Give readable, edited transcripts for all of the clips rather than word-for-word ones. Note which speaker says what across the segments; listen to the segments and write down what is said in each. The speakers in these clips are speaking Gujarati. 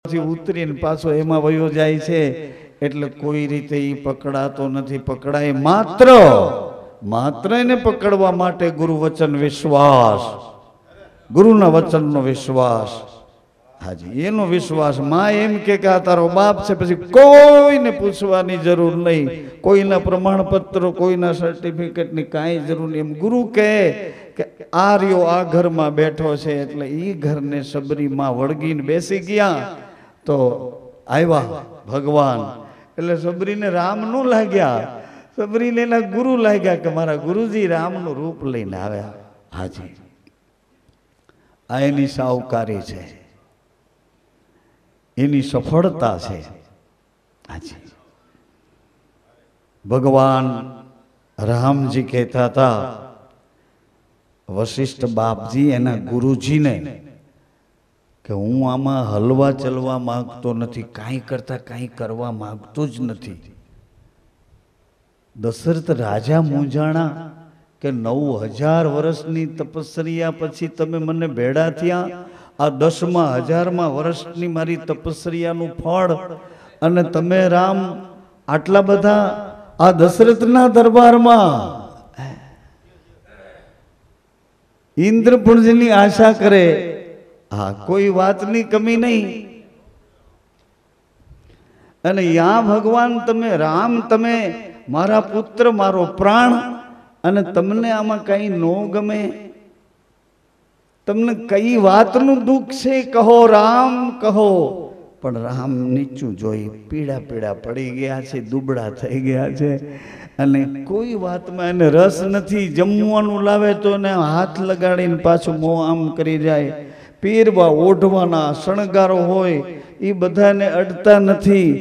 Speaker 1: ઉતરીને પાછો એમાં વયો જાય છે એટલે કોઈ રીતે ઈ પકડાતો નથી. પકડાય માત્ર એને પકડવા માટે ગુરુ વચન વિશ્વાસ, ગુરુના વચનનો વિશ્વાસ. હાજી, એનો વિશ્વાસ. માં એમ કે આ તારો બાપ છે, પછી કોઈને પૂછવાની જરૂર નહીં, કોઈના પ્રમાણપત્રો, કોઈના સર્ટિફિકેટની કાંઈ જરૂર નહીં. એમ ગુરુ કહે કે આ રહ્યો આ ઘરમાં બેઠો છે, એટલે એ ઘરને સબરીમાં વળગીને બેસી ગયા. તો આવ્યા ભગવાન, એટલે સબરીને રામ નો લાગ્યા, સબરીને એના ગુરુ લાગ્યા કે મારા ગુરુજી રામનું રૂપ લઈને આવ્યા. હાજી, આ એની સાહુકારી છે, એની સફળતા છે. હાજી, ભગવાન રામજી કહેતા હતા વશિષ્ઠ બાપજી એના ગુરુજીને કે હું આમાં હલવા ચલવા માંગતો નથી, કાંઈ કરતા કાંઈ કરવા માંગતો જ નથી. દશરથ રાજા મૂંઝાણા કે 9000 વર્ષની તપસ્યા પછી તમે મને ભેડા થયા, આ 10,000માં વર્ષની મારી તપસ્યાનું ફળ, અને તમે રામ આટલા બધા આ દશરથના દરબારમાં ઇન્દ્રપુંજની આશા કરે. હા, કોઈ વાતની કમી નહીં. અને યા ભગવાન તમે રામ, તમે મારા પુત્ર, મારો પ્રાણ, અને તમને આમાં કઈ નો ગમે, તમને કઈ વાતનું દુઃખ છે કહો રામ કહો. પણ રામ નીચું જોઈ પીડા પીડા પડી ગયા છે, દુબળા થઈ ગયા છે, અને કોઈ વાતમાં એને રસ નથી. જમવાનું લાવે તો એને હાથ લગાડીને પાછું મોં આમ કરી જાય. પીરવા ઓઢવાના શણગારો હોય એ બધાને અડતા નથી.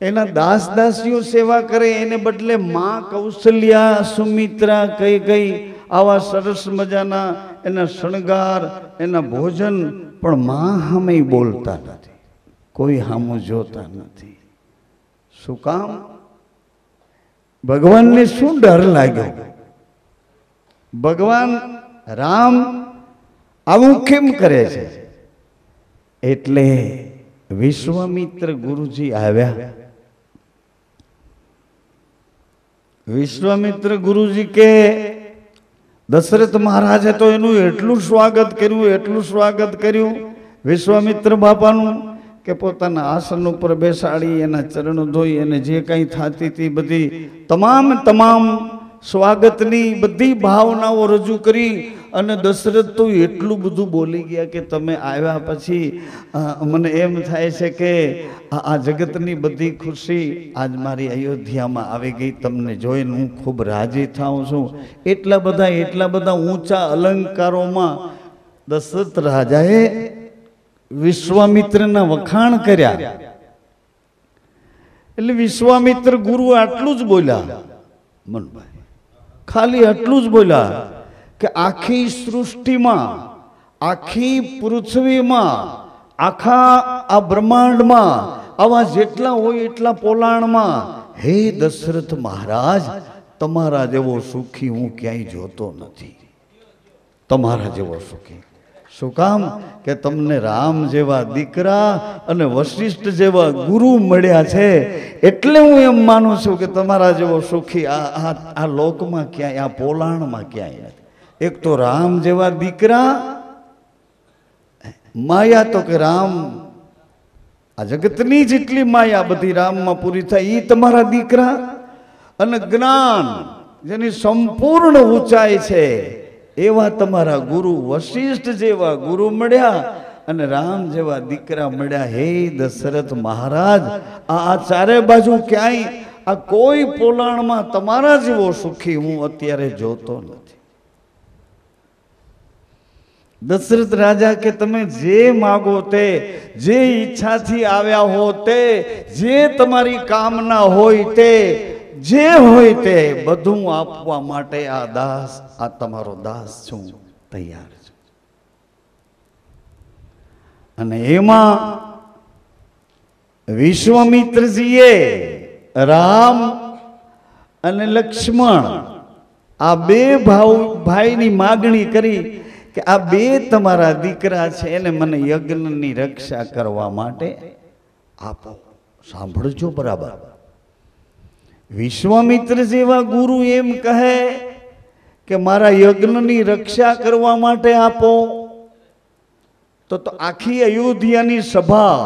Speaker 1: એના દાસ દાસીઓ સેવા કરે, એને બદલે માં કૌશલ્યા, સુમિત્રા, કઈ આવા સરસ મજાના એના શણગાર, એના ભોજન, પણ માં સામે બોલતા નથી, કોઈ સામું જોતા નથી. શું કામ? ભગવાનને શું ડર લાગ્યો? ભગવાન રામ આવું કેમ કરે છે? એટલે વિશ્વામિત્ર ગુરુજી આવ્યા. વિશ્વામિત્ર ગુરુજી કે દશરથ મહારાજે તો એનું એટલું સ્વાગત કર્યું, વિશ્વામિત્ર બાપાનું, કે પોતાના આસન ઉપર બેસાડી એના ચરણ ધોઈ અને જે કંઈ થતી હતી બધી તમામ સ્વાગતની બધી ભાવનાઓ રજૂ કરી. અને દશરથ તો એટલું બધું બોલી ગયા કે તમે આવ્યા પછી મને એમ થાય છે કે આ જગતની બધી ખુશી આજ મારી અયોધ્યામાં આવી ગઈ. તમને જોઈને હું ખૂબ રાજી થાઉં છું. એટલા બધા ઊંચા અલંકારોમાં દશરથ રાજાએ વિશ્વામિત્રના વખાણ કર્યા. એટલે વિશ્વામિત્ર ગુરુ આટલું જ બોલ્યા, મનભાઈ, ખાલી આટલું જ બોલ્યા કે આખી સૃષ્ટિમાં, આખી પૃથ્વીમાં, આખા આ બ્રહ્માંડમાં, આવા જેટલા હોય એટલા પોલાણમાં, હે દશરથ મહારાજ, તમારા જેવો સુખી હું ક્યાંય જોતો નથી, તમારા જેવો સુખી. શું કામ? કે તમને રામ જેવા દીકરા અને વશિષ્ઠ જેવા ગુરુ મળ્યા છે, એટલે હું એમ માનું છું કે તમારા જેવો સુખી આ લોકમાં ક્યાંય, આ પોલાણમાં ક્યાંય નથી. એક તો રામ જેવા દીકરા, માયા તો કે રામ, આ જગતની જેટલી માયા બધી રામમાં પૂરી થાય એ તમારા દીકરા, અને જ્ઞાન જેની સંપૂર્ણ ઊંચાઈ છે એવા તમારા ગુરુ, વશિષ્ઠ જેવા ગુરુ મળ્યા અને રામ જેવા દીકરા મળ્યા. હે દશરથ મહારાજ, આ ચારે બાજુ ક્યાંય, આ કોઈ પોલાણમાં તમારા જેવો સુખી હું અત્યારે જોતો નથી. દશરથ રાજા કે તમે જે માગો તે, જે ઈચ્છાથી આવ્યા હો તે, જે તમારી કામના હોય તે, જે હોય તે બધું આપવા માટે આ દાસ, આ તમારો દાસ છું, તૈયાર છું. અને એમાં વિશ્વામિત્રજીએ રામ અને લક્ષ્મણ આ બે ભાઈની માગણી કરી કે આ બે તમારા દીકરા છે એને મને યજ્ઞની રક્ષા કરવા માટે આપો. સાંભળજો બરાબર. વિશ્વામિત્ર જેવા ગુરુ એમ કહે કે મારા યજ્ઞની રક્ષા કરવા માટે આપો, તો આખી અયોધ્યાની સભા,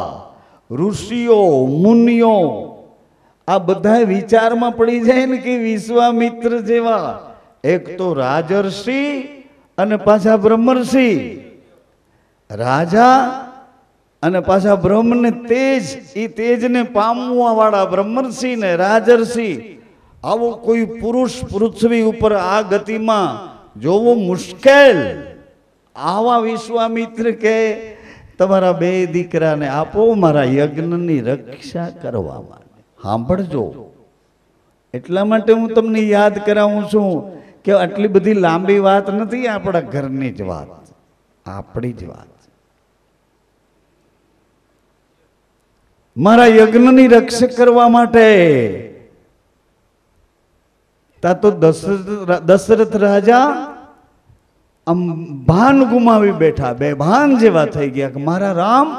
Speaker 1: ઋષિઓ, મુનિઓ આ બધા વિચારમાં પડી જાય ને કે વિશ્વામિત્ર જેવા એક તો રાજર્ષિ અને પાછા બ્રહ્મર્ષિ, રાજા અને પાછા બ્રહ્મને તેજ, એ તેજને પામવા વાળા બ્રહ્મર્ષિ ને રાજર્ષિ, આવો કોઈ પુરુષ પૃથ્વી ઉપર આ ગતિમાં જોવો મુશ્કેલ. આવા વિશ્વામિત્ર કે તમારા બે દીકરાને આપો મારા યજ્ઞની રક્ષા કરવા માટે. સાંભળજો, એટલા માટે હું તમને યાદ કરાવું છું કે આટલી બધી લાંબી વાત નથી, આપણા ઘરની જ વાત, આપણી જ વાત. મારા યજ્ઞની રક્ષા કરવા માટે તા તો દશરથ રાજા આમ ભાન ગુમાવી બેઠા, બેભાન જેવા થઈ ગયા કે મારા રામ,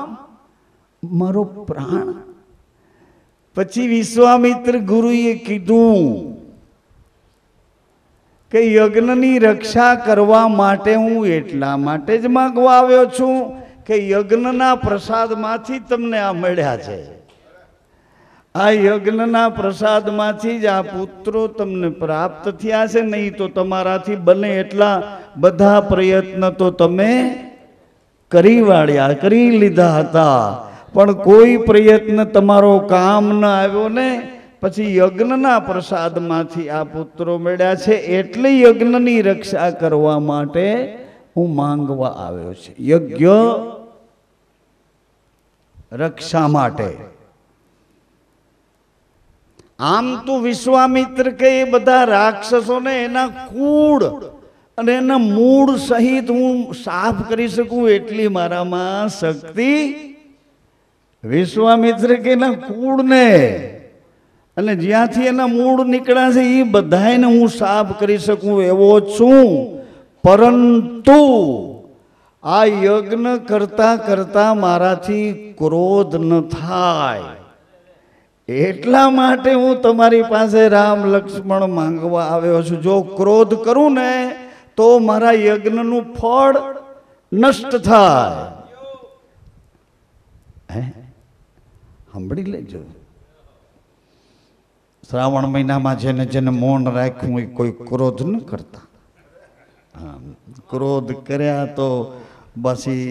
Speaker 1: મારો પ્રાણ. પછી વિશ્વામિત્ર ગુરુએ કીધું કે યજ્ઞની રક્ષા કરવા માટે હું એટલા માટે જ માંગવા આવ્યો છું કે યજ્ઞના પ્રસાદમાંથી તમને આ મળ્યા છે. આ યજ્ઞના પ્રસાદમાંથી જ આ પુત્રો તમને પ્રાપ્ત થયા છે. નહીં તો તમારાથી બને એટલા બધા પ્રયત્ન તો તમે કરી વાળ્યા, કરી લીધા હતા, પણ કોઈ પ્રયત્ન તમારો કામ ન આવ્યો ને. પછી યજ્ઞના પ્રસાદમાંથી આ પુત્રો મળ્યા છે, એટલે યજ્ઞની રક્ષા કરવા માટે હું માંગવા આવ્યો છે. યજ્ઞ રક્ષા માટે. આમ તો વિશ્વામિત્ર કે એ બધા રાક્ષસોને એના કુળ અને એના મૂળ સહિત હું સાફ કરી શકું એટલી મારામાં શક્તિ. વિશ્વામિત્ર કે એના કુળને અને જ્યાંથી એના મૂળ નીકળ્યા છે એ બધાને હું સાફ કરી શકું એવો છું. પરંતુ આ યજ્ઞ કરતા કરતા મારાથી ક્રોધ ન થાય એટલા માટે હું તમારી પાસે રામ લક્ષ્મણ માંગવા આવ્યો છું. જો ક્રોધ કરું ને તો મારા યજ્ઞનું ફળ નષ્ટ થાય. સાંભળી લેજો. શ્રાવણ મહિનામાં જેને જેને મૌન રાખ્યું હોય કોઈ ક્રોધ ન કરતા. ક્રોધ કર્યા તો પછી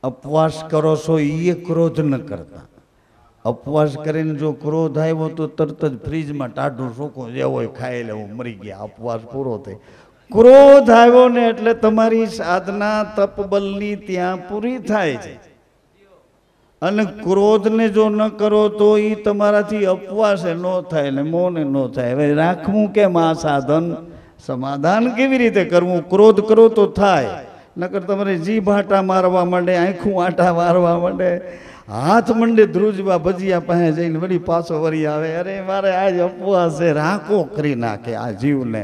Speaker 1: ઉપવાસ કરો છો એ ક્રોધ ન કરતા. ઉપવાસ કરીને જો ક્રોધ આવ્યો તો તરત જ ફ્રીજમાં ટાઢું શોકો જેવો ખાઈ લેવું, મરી ગયા, ઉપવાસ પૂરો થઈ. ક્રોધ આવ્યો ને એટલે તમારી સાધના તપબલની ત્યાં પૂરી થાય છે. અને ક્રોધને જો ન કરો તો એ તમારાથી ઉપવાસે ન થાય ને મૌને ન થાય. હવે રાખવું કેમ આ સાધન? સમાધાન કેવી રીતે કરવું? ક્રોધ કરો તો થાય, નકર તમારે જીભ આટા મારવા માંડે, આંખું આટા મારવા માંડે, હાથ મંડે ધ્રુજવા, ભજીયા પાસે જઈને વળી પાછો વળી આવે. અરે મારે આજ ઉપવાસ છે, રાંકો કરી નાખે આ જીવને,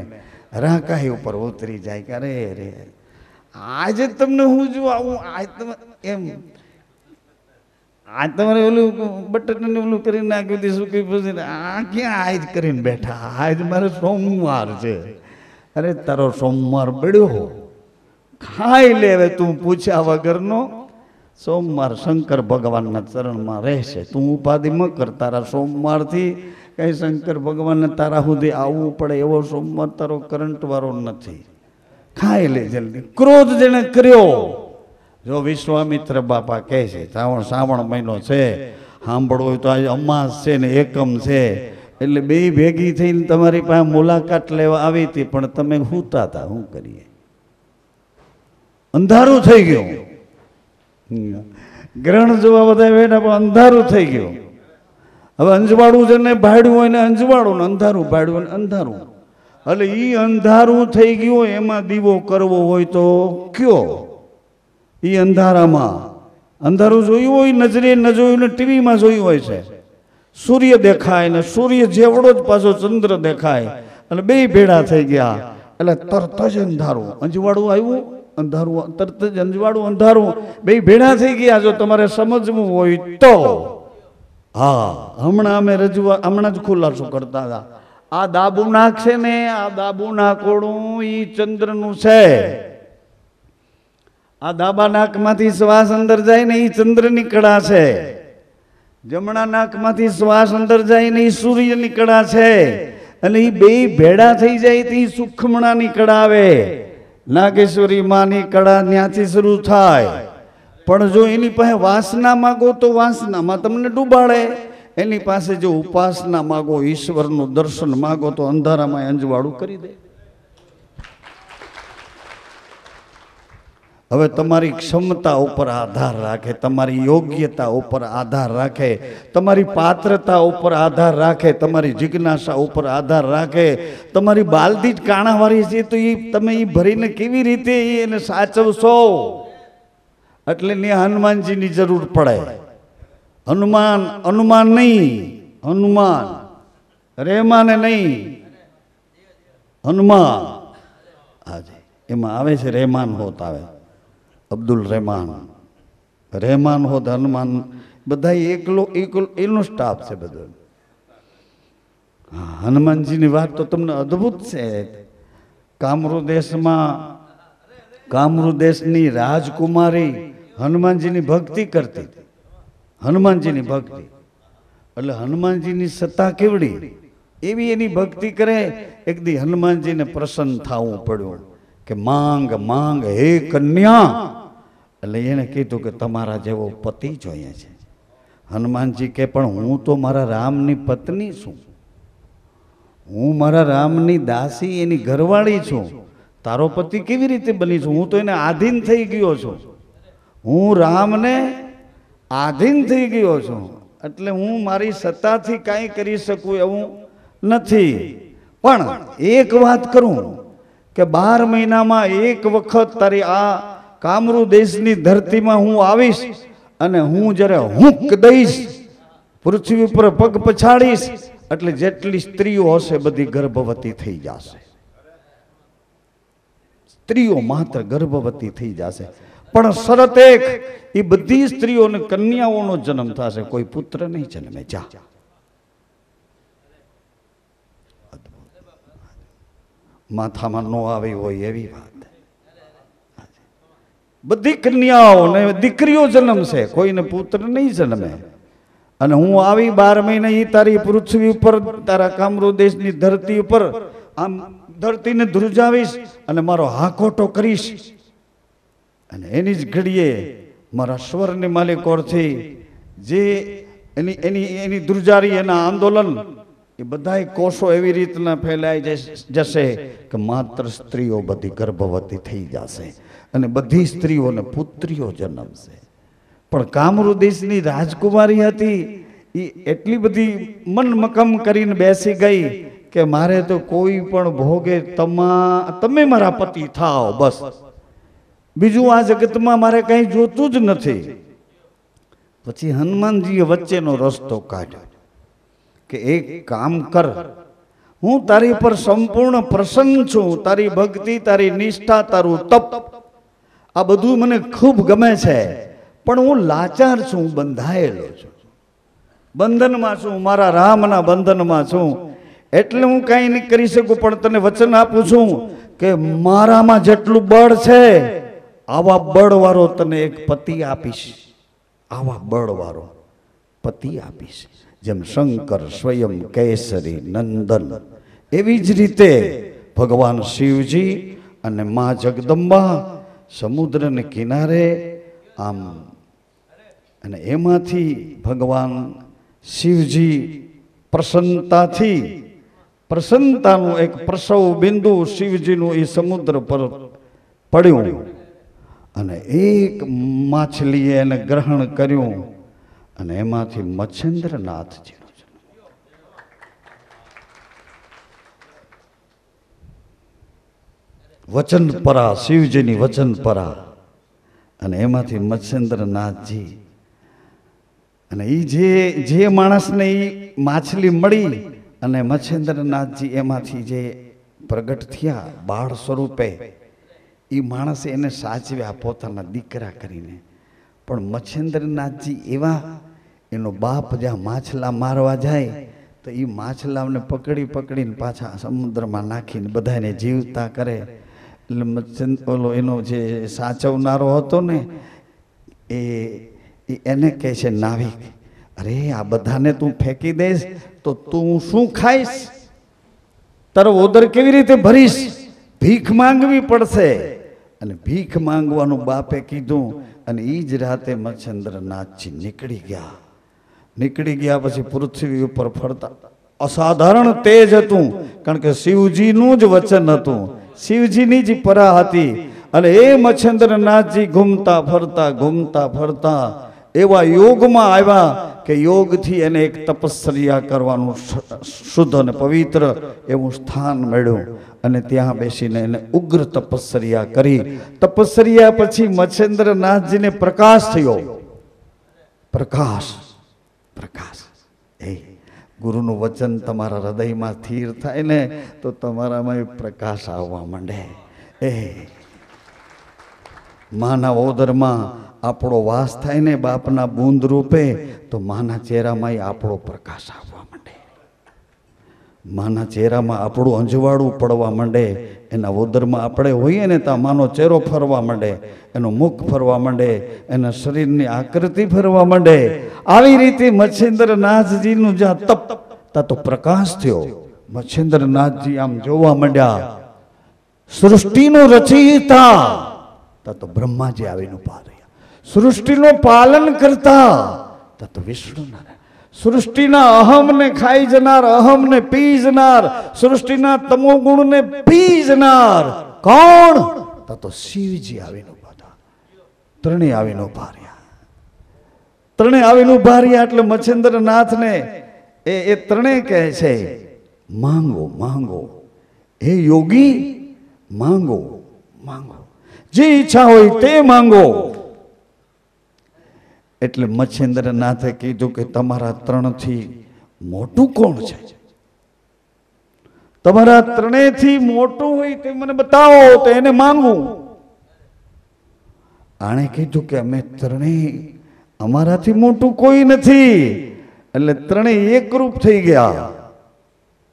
Speaker 1: રાંકાઈ ઉપર ઉતરી જાય કે અરે રે આજે તમને હું જો આવું, આજ તમે એમ આજ તમારે ઓલું બટન ઓલું કરી નાખ્યું હતું, શું કહ્યું, આ ક્યાં આજ કરીને બેઠા, આજ મારે સોમવાર છે. અરે તારો સોમવાર બળ્યો, ખાઈ લે હવે તું પૂછ્યા વગરનો. સોમવાર શંકર ભગવાનના ચરણમાં રહેશે, તું ઉપાધિ ન કર. તારા સોમવારથી કઈ શંકર ભગવાનને તારા સુધી આવવું પડે એવો સોમવાર તારો કરંટ વાળો નથી. ખાઈ લે જલ્દી. ક્રોધ જેને કર્યો, જો વિશ્વામિત્ર બાપા કહે છે શ્રાવણ મહિનો છે, સાંભળવો હોય તો આજે અમાસ છે ને એકમ છે, એટલે બે ભેગી થઈને તમારી પાસે મુલાકાત લેવા આવી હતી, પણ તમે સૂતા હતા. શું કરીએ? અંધારું થઈ ગયું. ગ્રહણ જોવા બધા બેઠા પણ અંધારું થઈ ગયું. હવે અંજવાળું છે ને ભાડ્યું હોય ને અંજવાળું, ને અંધારું ભાડ્યું ને અંધારું. એટલે એ અંધારું થઈ ગયું, એમાં દીવો કરવો હોય તો કયો? એ અંધારામાં અંધારું જોયું હોય, નજરે ન જોયું ને ટીવીમાં જોયું હોય છે, સૂર્ય દેખાય ને સૂર્ય જેવડો જ પાછો ચંદ્ર દેખાય, એટલે બે ભેળા થઈ ગયા, એટલે તરત જ અંધારું. અંજવાળું આવ્યું, અંધારું, તરત જ અંજવાળું અંધારું બે ભેળા થઈ ગયા. જો તમારે સમજવું હોય તો હા, હમણાં જ ખુલાસો કરતા હતા. આ દાબુ નાક છે ને, આ દાબુ નાકોડું ઈ ચંદ્રનું છે. આ દાબા નાકમાંથી શ્વાસ અંદર જાય ને ઈ ચંદ્રની કળા છે. જમણા નાકમાંથી શ્વાસ અંદર જાય ને ઈ સૂર્યની કળા છે. અને ઈ બે ભેડા થઈ જાય તો ઈ સુખમણાની કળા આવે. નાગેશ્વરી માની કળા ત્યાંથી શરૂ થાય. પણ જો એની પાસે વાસના માગો તો વાસનામાં તમને ડૂબાડે. એની પાસે જો ઉપાસના માગો, ઈશ્વરનું દર્શન માગો તો અંધારામાં અંજવાળું કરી દે. હવે તમારી ક્ષમતા ઉપર આધાર રાખે, તમારી યોગ્યતા ઉપર આધાર રાખે, તમારી પાત્રતા ઉપર આધાર રાખે, તમારી જિજ્ઞાસા ઉપર આધાર રાખે. તમારી બાલદી જ કાણાવાળી છે તો એ તમે એ ભરીને કેવી રીતે એને સાચવશો? એટલે ને હનુમાનજીની જરૂર પડે. હનુમાન નહીં, હનુમાન રહેમાને નહીં, હનુમાન. હાજી, એમાં આવે છે રહેમાન હોત આવે, અબ્દુલ રહેમાન, રહેમાન હોત, હનુમાન, બધા એકલો એનો સ્ટાફ છે બધો. હા, હનુમાનજીની વાત તો તમને અદ્ભુત છે. કામરૂ દેશની રાજકુમારી હનુમાનજીની ભક્તિ કરતી. હનુમાનજીની ભક્તિ એટલે હનુમાનજીની સત્તા કેવડી, એવી એની ભક્તિ કરે. એક દી હનુમાનજીને પ્રસન્ન થવું પડ્યું કે માંગ માંગ હે કન્યા. એટલે એને કીધું કે તમારા જેવો પતિ જોઈએ છે. હનુમાનજી કે પણ હું તો મારા રામની પત્ની છું, હું મારા રામની દાસી, એની ઘરવાળી છું. તારો પતિ કેવી રીતે બની છું? હું તો એને આધીન થઈ ગયો છું, હું રામને આધીન થઈ ગયો છું. એટલે હું મારી સત્તાથી કાંઈ કરી શકું એવું નથી. પણ એક વાત કરું કે 12 મહિનામાં એક વખત તારી આ કામરૂ દેશની ધરતીમાં હું આવીશ અને હું જ્યારે હુંક દઈશ, પૃથ્વી પર પગ પછાડીશ, એટલે જેટલી સ્ત્રીઓ હશે બધી ગર્ભવતી થઈ જશે. સ્ત્રીઓ માત્ર ગર્ભવતી થઈ જશે. પણ શરત એક, એ બધી સ્ત્રીઓને કન્યાઓનો જન્મ થશે, કોઈ પુત્ર નહીં જન્મે. જા, માથામાં નો આવી હોય એવી વાત. બધી કન્યાઓને દીકરીઓ જન્મશે, કોઈને પુત્ર નહીં જન્મે. અને હું આવી 12 મહિના એ તારી પૃથ્વી ઉપર, તારા કામરૂ દેશની ધરતી ઉપર આમ ધરતીને ધ્રુજાવીશ અને મારો હાકોટો કરીશ. અને એની જ ઘડીએ મારા સ્વરની માલિકોરથી જે એની ધ્રુજારી, એના આંદોલન, એ બધાય કોષો એવી રીતના ફેલાઈ જશે કે માત્ર સ્ત્રીઓ બધી ગર્ભવતી થઈ જશે અને બધી સ્ત્રીઓને પુત્રીઓ જન્મશે. પણ કામરૂ દેશની રાજકુમારી હતી, એ એટલી બધી મન મકમ કરીને બેસી ગઈ કે મારે તો કોઈ પણ ભોગે તમે મારા પતિ થાઓ, બસ બીજું આ જગતમાં મારે કંઈ જોતું જ નથી. પછી હનુમાનજીએ વચ્ચેનો રસ્તો કાઢ્યો કે એક કામ કર, હું તારી પર સંપૂર્ણ પ્રસન્ન છું. તારી ભક્તિ, તારી નિષ્ઠા, તારું તપ, આ બધું મને ખૂબ ગમે છે. પણ હું લાચાર છું, બંધાયેલો છું, બંધનમાં છું, મારા રામના બંધનમાં છું. એટલે હું કાંઈ નહીં કરી શકું. પણ તને વચન આપું છું કે મારામાં જેટલું બળ છે આવા બળવાળો તને એક પતિ આપીશ, આવા બળવાળો પતિ આપીશ. જેમ શંકર સ્વયં કેસરી નંદન, એવી જ રીતે ભગવાન શિવજી અને મા જગદંબા સમુદ્રને કિનારે આમ, અને એમાંથી ભગવાન શિવજી પ્રસન્નતાનું એક પ્રસવ બિંદુ શિવજીનું એ સમુદ્ર પર પડ્યું અને એક માછલીએ એને ગ્રહણ કર્યું અને એમાંથી મચ્છેન્દ્રનાથજીનો જન્મ. વચનપરા, શિવજીની વચનપરા, અને એમાંથી મચ્છેન્દ્રનાથજી. અને એ જે માણસને એ માછલી મળી અને મચ્છેન્દ્રનાથજી એમાંથી જે પ્રગટ થયા બાળ સ્વરૂપે, એ માણસે એને સાચવ્યા પોતાના દીકરા કરીને. પણ મચ્છેન્દ્રનાથજી એવા, એનો બાપ જ્યાં માછલા મારવા જાય તો એ માછલાને પકડી પકડીને પાછા સમુદ્રમાં નાખીને બધાને જીવતા કરે. એટલે ઓલો એનો જે સાચવનારો હતો ને એને કહે છે નાવિક, અરે આ બધાને તું ફેંકી દઈશ તો તું શું ખાઈશ? તારો ઓદર કેવી રીતે ભરીશ? ભીખ માંગવી પડશે. અને ભીખ માંગવાનું બાપે કીધું. અને એ જ રાતે મચ્છેન્દ્રનાથજી નીકળી ગયા. નીકળી ગયા પછી પૃથ્વી ઉપર ફરતા અસાધારણ તેજ હતું, કારણ કે શિવજીનું જ વચન હતું, શિવજીની જ પરા હતી. અને એ મચ્છેન્દ્રનાથજી ઘૂમતા ફરતા એવા યોગમાં આવ્યા કે યોગથી એને એક તપસ્યા કરવાનું શુદ્ધ અને પવિત્ર એવું સ્થાન મળ્યું. અને ત્યાં બેસીને એને ઉગ્ર તપસ્યા કરી. તપસ્યા પછી મચ્છેન્દ્રનાથજીને પ્રકાશ થયો. પ્રકાશ એ ગુરુનું વચન તમારા હૃદયમાં સ્થિર થાય ને તો તમારામાં પ્રકાશ આવવા માંડે. એ માના ઓદરમાં આપણો વાસ થાય ને બાપના બૂંદ રૂપે, તો માના ચહેરામાં આપણો પ્રકાશ આવવા માંડે. માના ચહેરામાં આપણું અંજવાળું પડવા માંડે. એના ઓદરમાં આપણે હોઈએ ને તો માનો ચહેરો ફરવા માંડે, એનું મુખ ફરવા માંડે, એના શરીરની આકૃતિ ફરવા માંડે. આવી રીતે મચ્છેન્દ્રનાથજીનું જ્યાં તપ તા તો પ્રકાશ થયો. મચ્છેન્દ્રનાથજી આમ જોવા માંડ્યા, સૃષ્ટિનો રચયિતા તા તો બ્રહ્માજી આવીને ઉભા રહ્યા. સૃષ્ટિનું પાલન કરતા તા તો વિષ્ણુ નારાયણ. સૃષ્ટિના અહમને ખાઈ જનાર, અહમને પી જનાર, સૃષ્ટિના તમોગુણને પી જનાર કોણ? તા તો શિવજી આવીને ઉભા હતા. ત્રણેય આવીને ઉભા રહ્યા. એટલે મચ્છેન્દ્રનાથને એ ત્રણેય કહે છે માંગો. હે યોગી, માંગો. જે ઈચ્છા હોય તે માંગો. એટલે મચ્છેન્દ્રનાથે કીધું કે તમારા ત્રણથી મોટું કોણ છે? તમારા ત્રણેયથી મોટું હોય તે મને બતાવો, તો એને માંગું. આણે કીધું કે અમે ત્રણેય, અમારાથી મોટું કોઈ નથી. એટલે ત્રણેય એકરૂપ થઈ ગયા.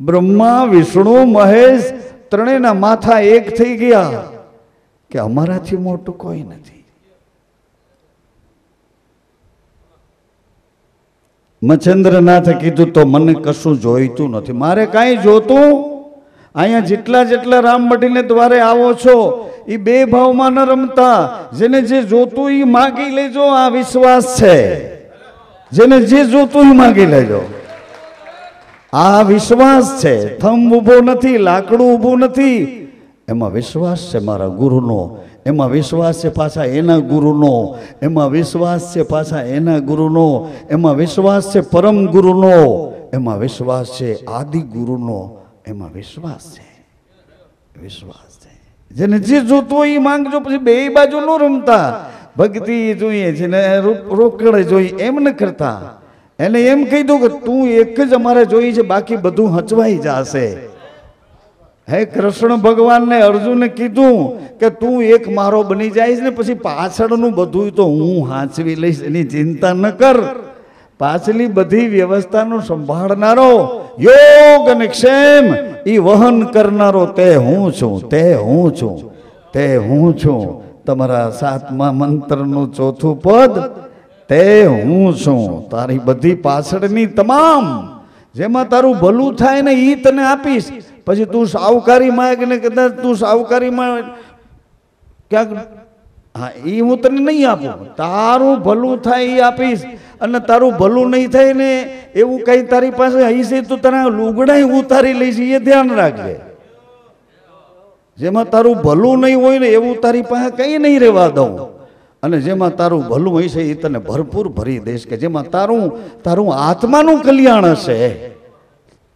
Speaker 1: બ્રહ્મા, વિષ્ણુ, મહેશ ત્રણેયના માથા એક થઈ ગયા કે અમારાથી મોટું કોઈ નથી. મચ્છેન્દ્રનાથે કીધું તો મને કશું જોઈતું નથી, મારે કાંઈ જોતું. અહીંયા જેટલા રામ મઢીને દ્વારે આવો છો એ બે ભાવમાં ન રમતા. જેને જે જોતું એ માગી લેજો, આ વિશ્વાસ છે. જેને જે જોતું એ માગી લેજો, આ વિશ્વાસ છે. થંભ ઊભો નથી, લાકડું ઊભું નથી. એમાં વિશ્વાસ છે મારા ગુરુનો, એમાં વિશ્વાસ છે પાછા એના ગુરુનો, એમાં વિશ્વાસ છે પાછા એના ગુરુનો, એમાં વિશ્વાસ છે પરમ ગુરુનો, એમાં વિશ્વાસ છે આદિ ગુરુનો, એમાં વિશ્વાસ છે. જેને જે જોતું હોય એ માંગજો. પછી બે બાજુ ન રમતા. ભક્તિ જોઈએ છે ને રોકડે જોઈએ એમ ન કરતા. એને એમ કહી દઉં કે તું એક જ અમારે જોઈ છે, બાકી બધું હચવાઈ જશે. હે કૃષ્ણ ભગવાનને અર્જુને કીધું કે તું એક મારો બની જઈશ ને પછી પાછળનું બધું તો હું હાંચવી લઈશ, એની ચિંતા ન કર. પાછલી બધી વ્યવસ્થાનો સંભાળનારો, યોગ અને ક્ષેમ એ વહન કરનારો તે હું છું. તમારા 7મા મંત્રનું 4થું પદ, તે હું છું. તારી બધી પાછળની તમામ જેમાં તારું ભલું થાય ને એ તને આપીશ. પછી તું સાવકારી માંગ ને કદાચ તું સાવકારીમાં ક્યાંક, હા એ હું તને નહીં આપું. તારું ભલું થાય એ આપીશ. અને તારું ભલું નહીં થાય ને એવું કઈ તારી પાસે હશે તો તારા લુગડા ઉતારી લઈશ, એ ધ્યાન રાખજે. જેમાં તારું ભલું નહીં હોય ને એવું તારી પાસે કઈ નહીં રહેવા દઉં. અને જેમાં તારું ભલું હશે એ તને ભરપૂર ભરી દઈશ. કે જેમાં તારું આત્માનું કલ્યાણ હશે,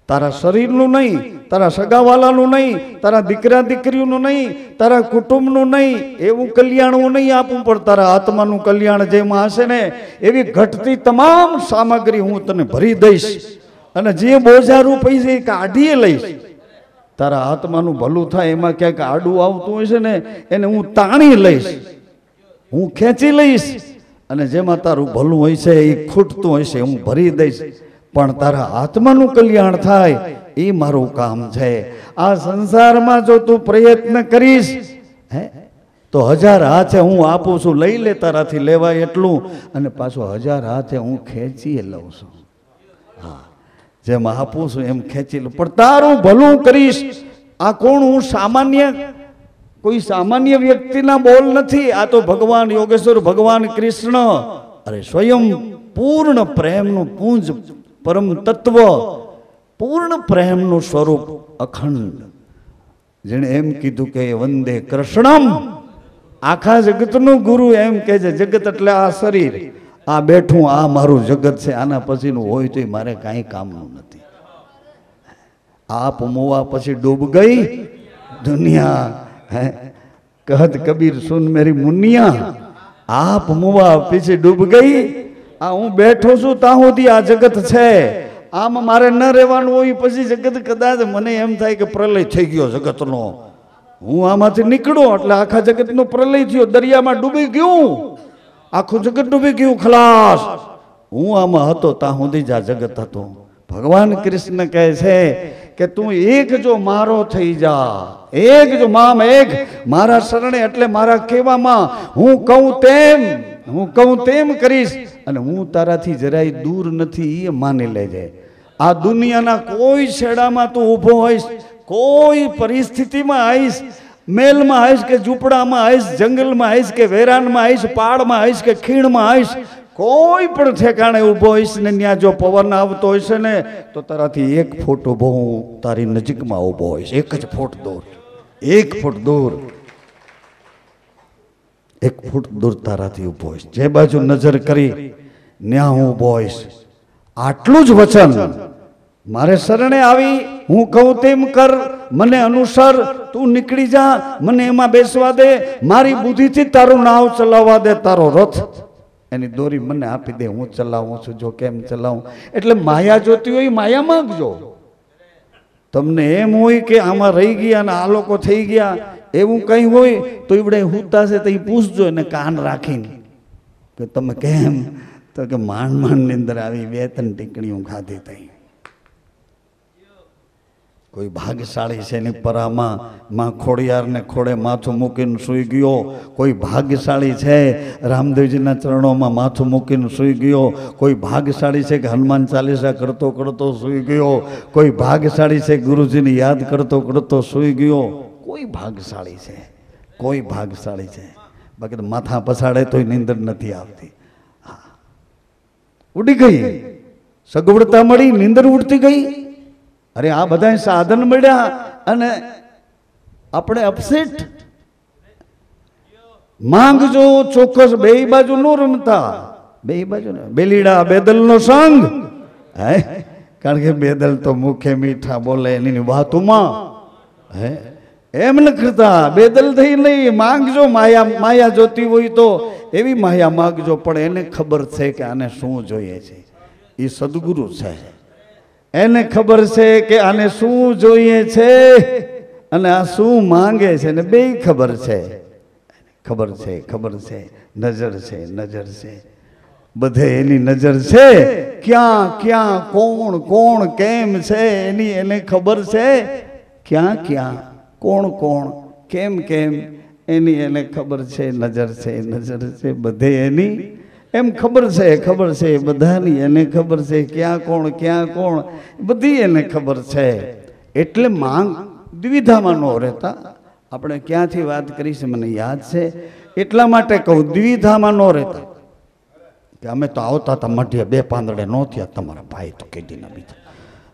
Speaker 1: તારા શરીરનું નહીં, તારા સગાવાલાનું નહીં, તારા દીકરા દીકરીઓનું નહીં, તારા કુટુંબનું નહીં, એવું કલ્યાણ હું નહીં આપું. પણ તારા આત્માનું કલ્યાણ જેમાં હશે ને એવી ઘટતી તમામ સામગ્રી હું તને ભરી દઈશ. અને જે બોજારૂપ હશે એ કાઢીએ લઈશ. તારા આત્માનું ભલું થાય એમાં ક્યાંક આડું આવતું હશે ને એને હું તાણી લઈશ, હું ખેંચી લઈશ, અને જેમાં તારું ભલું હોય છે એ ખૂટતું હશે હું ભરી દઈશ. પણ તારા આત્માનું કલ્યાણ થાય એ મારું કામ છે. આ સંસારમાં જો તું પ્રયત્ન કરીશ તો 1000 હાથે હું આપું છું, લઈ લે તારાથી લેવાય એટલું, અને પાછું 1000 હાથે હું ખેંચી લઉં છું. હા, જેમ આપું છું એમ ખેંચી લઉં, પણ તારું ભલું કરીશ. આ કોણ? હું સામાન્ય કોઈ સામાન્ય વ્યક્તિના બોલ નથી. આ તો ભગવાન યોગેશ્વર, ભગવાન કૃષ્ણ, અરે સ્વયં પૂર્ણ પ્રેમનું પુંજ, પરમ તત્વ, પૂર્ણ પ્રેમનું સ્વરૂપ અખંડ, જેણે એમ કીધું કે વંદે કૃષ્ણમ. આખા જગતનો ગુરુ એમ કહે છે, જગત એટલે આ શરીર, આ બેઠું, આ મારું જગત છે, આના પછીનું હોય તો મારે કાંઈ કામનું નથી. આપ મોવા પછી ડૂબ ગઈ દુનિયા, હે કહત કબીર સુન મેરી મુનિયા. આપ મોવા પછી ડૂબ ગઈ. આ હું બેઠો છું ત્યાં સુધી આ જગત છે, આમ મારે ન રહેવાનું હોય પછી જગત કદાચ મને એમ થાય કે પ્રલય થઈ ગયો જગતનો, હું આમાંથી નીકળું એટલે આખા જગતનો પ્રલય થયો, દરિયામાં ડૂબી ગયું, આખું જગત ડૂબી ગયું, ખલાસ. હું આમાં હતો ત્યાં સુધી જ આ જગત હતો. ભગવાન કૃષ્ણ કહે છે કે તું એક જો મારો થઈ જા, એક જો મામ એક, મારા શરણે એટલે મારા કહેવામાં હું કહું તેમ કરીશ, અને હું તારાથી જરાય દૂર નથી એ માની લેજે. આ દુનિયાના કોઈ છેડામાં તું ઊભો હોઈશ, કોઈ પરિસ્થિતિમાં આવીશ, મેલમાં આવીશ કે ઝૂંપડામાં આવીશ, જંગલમાં આવીશ કે વેરાનમાં આવીશ, પાડમાં આવીશ કે ખીણમાં આવીશ, કોઈ પણ ઠેકાણે ઊભો હોઈશ ને ત્યાં જો પવન આવતો હશે ને તો તારાથી 1 ફૂટ ઊભો હું તારી નજીકમાં ઊભો હોઈશ, 1 જ ફૂટ દૂર, 1 ફૂટ દૂર, 1 ફૂટ દૂર તારાથી ઊભો હોઈશ. જે બાજુ નજર કરી ત્યાં હું ઊભો હોઈશ. આટલું જ વચન. મારે શરણે આવી, હું કહું તેમ કર, મને અનુસર, તું નીકળી જા, મને એમાં બેસવા દે, મારી બુદ્ધિથી તારું નાવ ચલાવવા દે, તારો રથ એની દોરી મને આપી દે, હું ચલાવું છું. જો કેમ ચલાવું એટલે માયા જોતી હોય માયા માંગજો. તમને એમ હોય કે આમાં રહી ગયા અને આ લોકો થઈ ગયા એવું કંઈ હોય તો એવડે હુતા છે તો એ પૂછજો એને કાન રાખીને કે તમે કેમ, તો કે માંડ ની અંદર આવી 2-3 ટીકડીઓ ખાધી થઈ. કોઈ ભાગ્યશાળી છે એની પરામાં માં ખોડિયારને ખોડે માથું મૂકીને સૂઈ ગયો, કોઈ ભાગ્યશાળી છે રામદેવજીના ચરણોમાં માથું મૂકીને સૂઈ ગયો, કોઈ ભાગ્યશાળી છે કે હનુમાન ચાલીસા કરતો કરતો સૂઈ ગયો, કોઈ ભાગ્યશાળી છે ગુરુજીને યાદ કરતો કરતો સૂઈ ગયો. કોઈ ભાગ્યશાળી છે, કોઈ ભાગ્યશાળી છે. બાકી તો માથા પછાડે તોય નીંદર નથી આવતી. હા, ઉડી ગઈ સગવડતા મળી, નીંદર ઉડતી ગઈ. અરે આ બધા સાધન મળ્યા અને આપણે અપસેટ. માંગજો ચોક્કસ, બે બાજુ નો રમતા, બે બાજુ ને બેલીડા બેદલ નો સંગ. હે, કારણ કે બેદલ તો મુખે મીઠા બોલે એની વાતોમાં, હે એમ ન કરતા. બેદલ થઈ નહીં, માંગજો. માયા જોતી હોય તો એવી માયા માંગજો, પણ એને ખબર છે કે આને શું જોઈએ છે. એ સદગુરુ છે, એને ખબર છે કે આને શું જોઈએ છે અને આ શું માંગે છે, ને બે ખબર છે. ખબર છે, ખબર છે, નજર છે, નજર છે, બધે એની નજર છે. ક્યાં ક્યાં કોણ કોણ કેમ છે એની એને ખબર છે. ક્યાં ક્યાં કોણ કોણ કેમ કેમ એની એને ખબર છે. નજર છે, નજર છે, બધે એની એમ ખબર છે, ખબર છે બધાની એને ખબર છે. ક્યાં કોણ બધી એને ખબર છે. એટલે માંગ દ્વિધામાં ન રહેતા. આપણે ક્યાંથી વાત કરી છે મને યાદ છે, એટલા માટે કહું દ્વિધામાં ન રહેતા. કે અમે તો આવતા હતા મઢિયા 2 પાંદડે ન થયા, તમારા ભાઈ તો કેદીના બીજા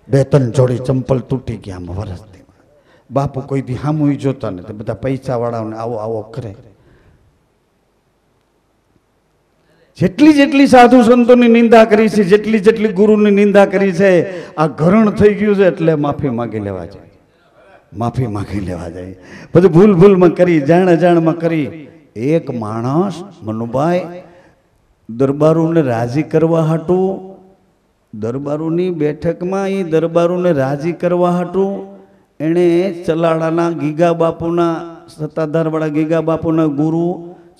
Speaker 1: 2-3 જોડી ચંપલ તૂટી ગયા આમ વરસથી. બાપુ કોઈ દી હામું જોતા નથી, બધા પૈસા વાળાઓને આવો આવો કરે. જેટલી સાધુ સંતોની નિંદા કરી છે, જેટલી ગુરુની નિંદા કરી છે, આ ઘરણ થઈ ગયું છે એટલે માફી માગી લેવા જાય, માફી માગી લેવા જાય. બધું ભૂલમાં કરી, જાણમાં કરી. એક માણસ મનુભાઈ દરબારોને રાજી કરવા હાટું, દરબારોની બેઠકમાં એ દરબારોને રાજી કરવા હાટું એણે ચલાડાના ગીગા બાપુના સત્તાધારવાળા ગીગા બાપુના ગુરુ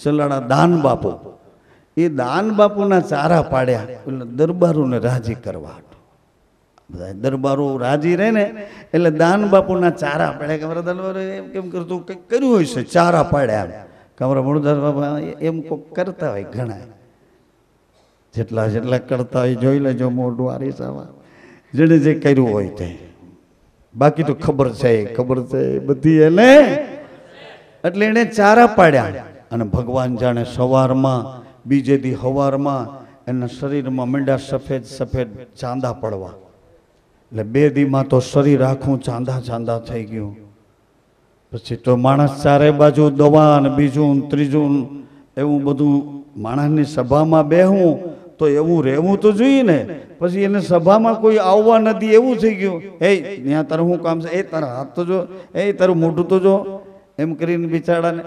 Speaker 1: ચલાડા દાન બાપુ, એ દાન બાપુના ચારા પાડ્યા એટલે દરબારોને રાજી કરવા. બધા દરબારો રાજી રહે ને એટલે દાન બાપુના ચારા પાડ્યા. કે અમારા દરબારો એમ કેમ કરતું કંઈક કર્યું હોય છે, ચારા પાડ્યા. કે અમારા મૂળદાસ બાપા એમ કોઈક કરતા હોય ઘણા, જેટલા જેટલા કરતા હોય જોઈ લેજો મોઢું આરીસામાં જેને જે કર્યું હોય તે. બાકી તો ખબર છે બધી એને. એટલે એને ચારા પાડ્યા અને ભગવાન જાણે સવારમાં બીજે દી સવારમાં એના શરીરમાં મીંડા સફેદ સફેદ ચાંદા પડવા. એટલે 2 દીમાં તો શરીર આખું ચાંદા ચાંદા થઈ ગયું. પછી તો માણસ ચારે બાજુ દવા ને બીજું ત્રીજું એવું બધું. માણસની સભામાં બેહું તો એવું રહેવું તો જોઈએ ને. પછી એને સભામાં કોઈ આવવા નથી એવું થઈ ગયું. એ ત્યાં તારું શું કામ છે, એ તારા હાથ તો જો, એ તારું મોઢું તો જો, એમ કરીને બિચારાને.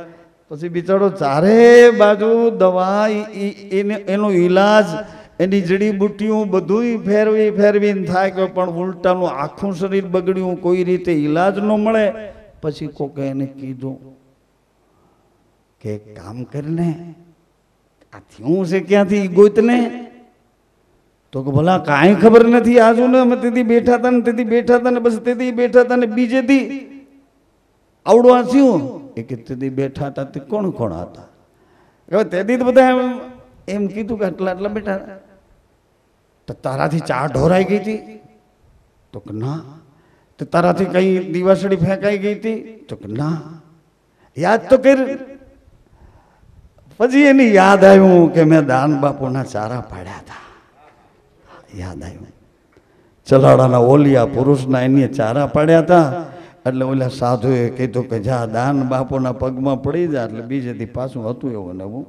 Speaker 1: પછી બિચારો ચારે બાજુ દવા એનો ઈલાજ એની જડીબુટ્ટીઓ બધું ફેરવીને થાય કે પણ ઉલટાનું આખું શરીર બગડ્યું, કોઈ રીતે ઈલાજ ન મળે. પછી કોકે એને કીધું કે કામ કરીને આ થયું છે ક્યાંથી ગોતને. તો કે ભલા કાંઈ ખબર નથી. આજુ ને અમે તેથી બેઠા હતા ને તેથી બેઠા હતા ને બસ તેથી બેઠા હતા ને બીજેથી આવડું આ થયું. એ કે તેથી બેઠા હતા તે કોણ કોણ હતા? હવે તેથી તો બધા એમ કીધું કે આટલા આટલા બેઠા. તો તારાથી ચા ઢોરાઈ ગઈ હતી? તો કે ના. તો તારાથી કઈ દીવાસળી ફેંકાઈ ગઈ હતી? તો કે ના. યાદ તો કર. પછી એની યાદ આવ્યું કે મેં દાન બાપુના ચારા પાડ્યા હતા. યાદ આવ્યું ચલાડાના ઓલિયા પુરુષના એની ચારા પાડ્યા હતા. એટલે ઓલા સાધુએ કીધું કે જા દાન બાપુના પગમાં પડી જા. એટલે બીજેથી પાછું હતું એવું નવું.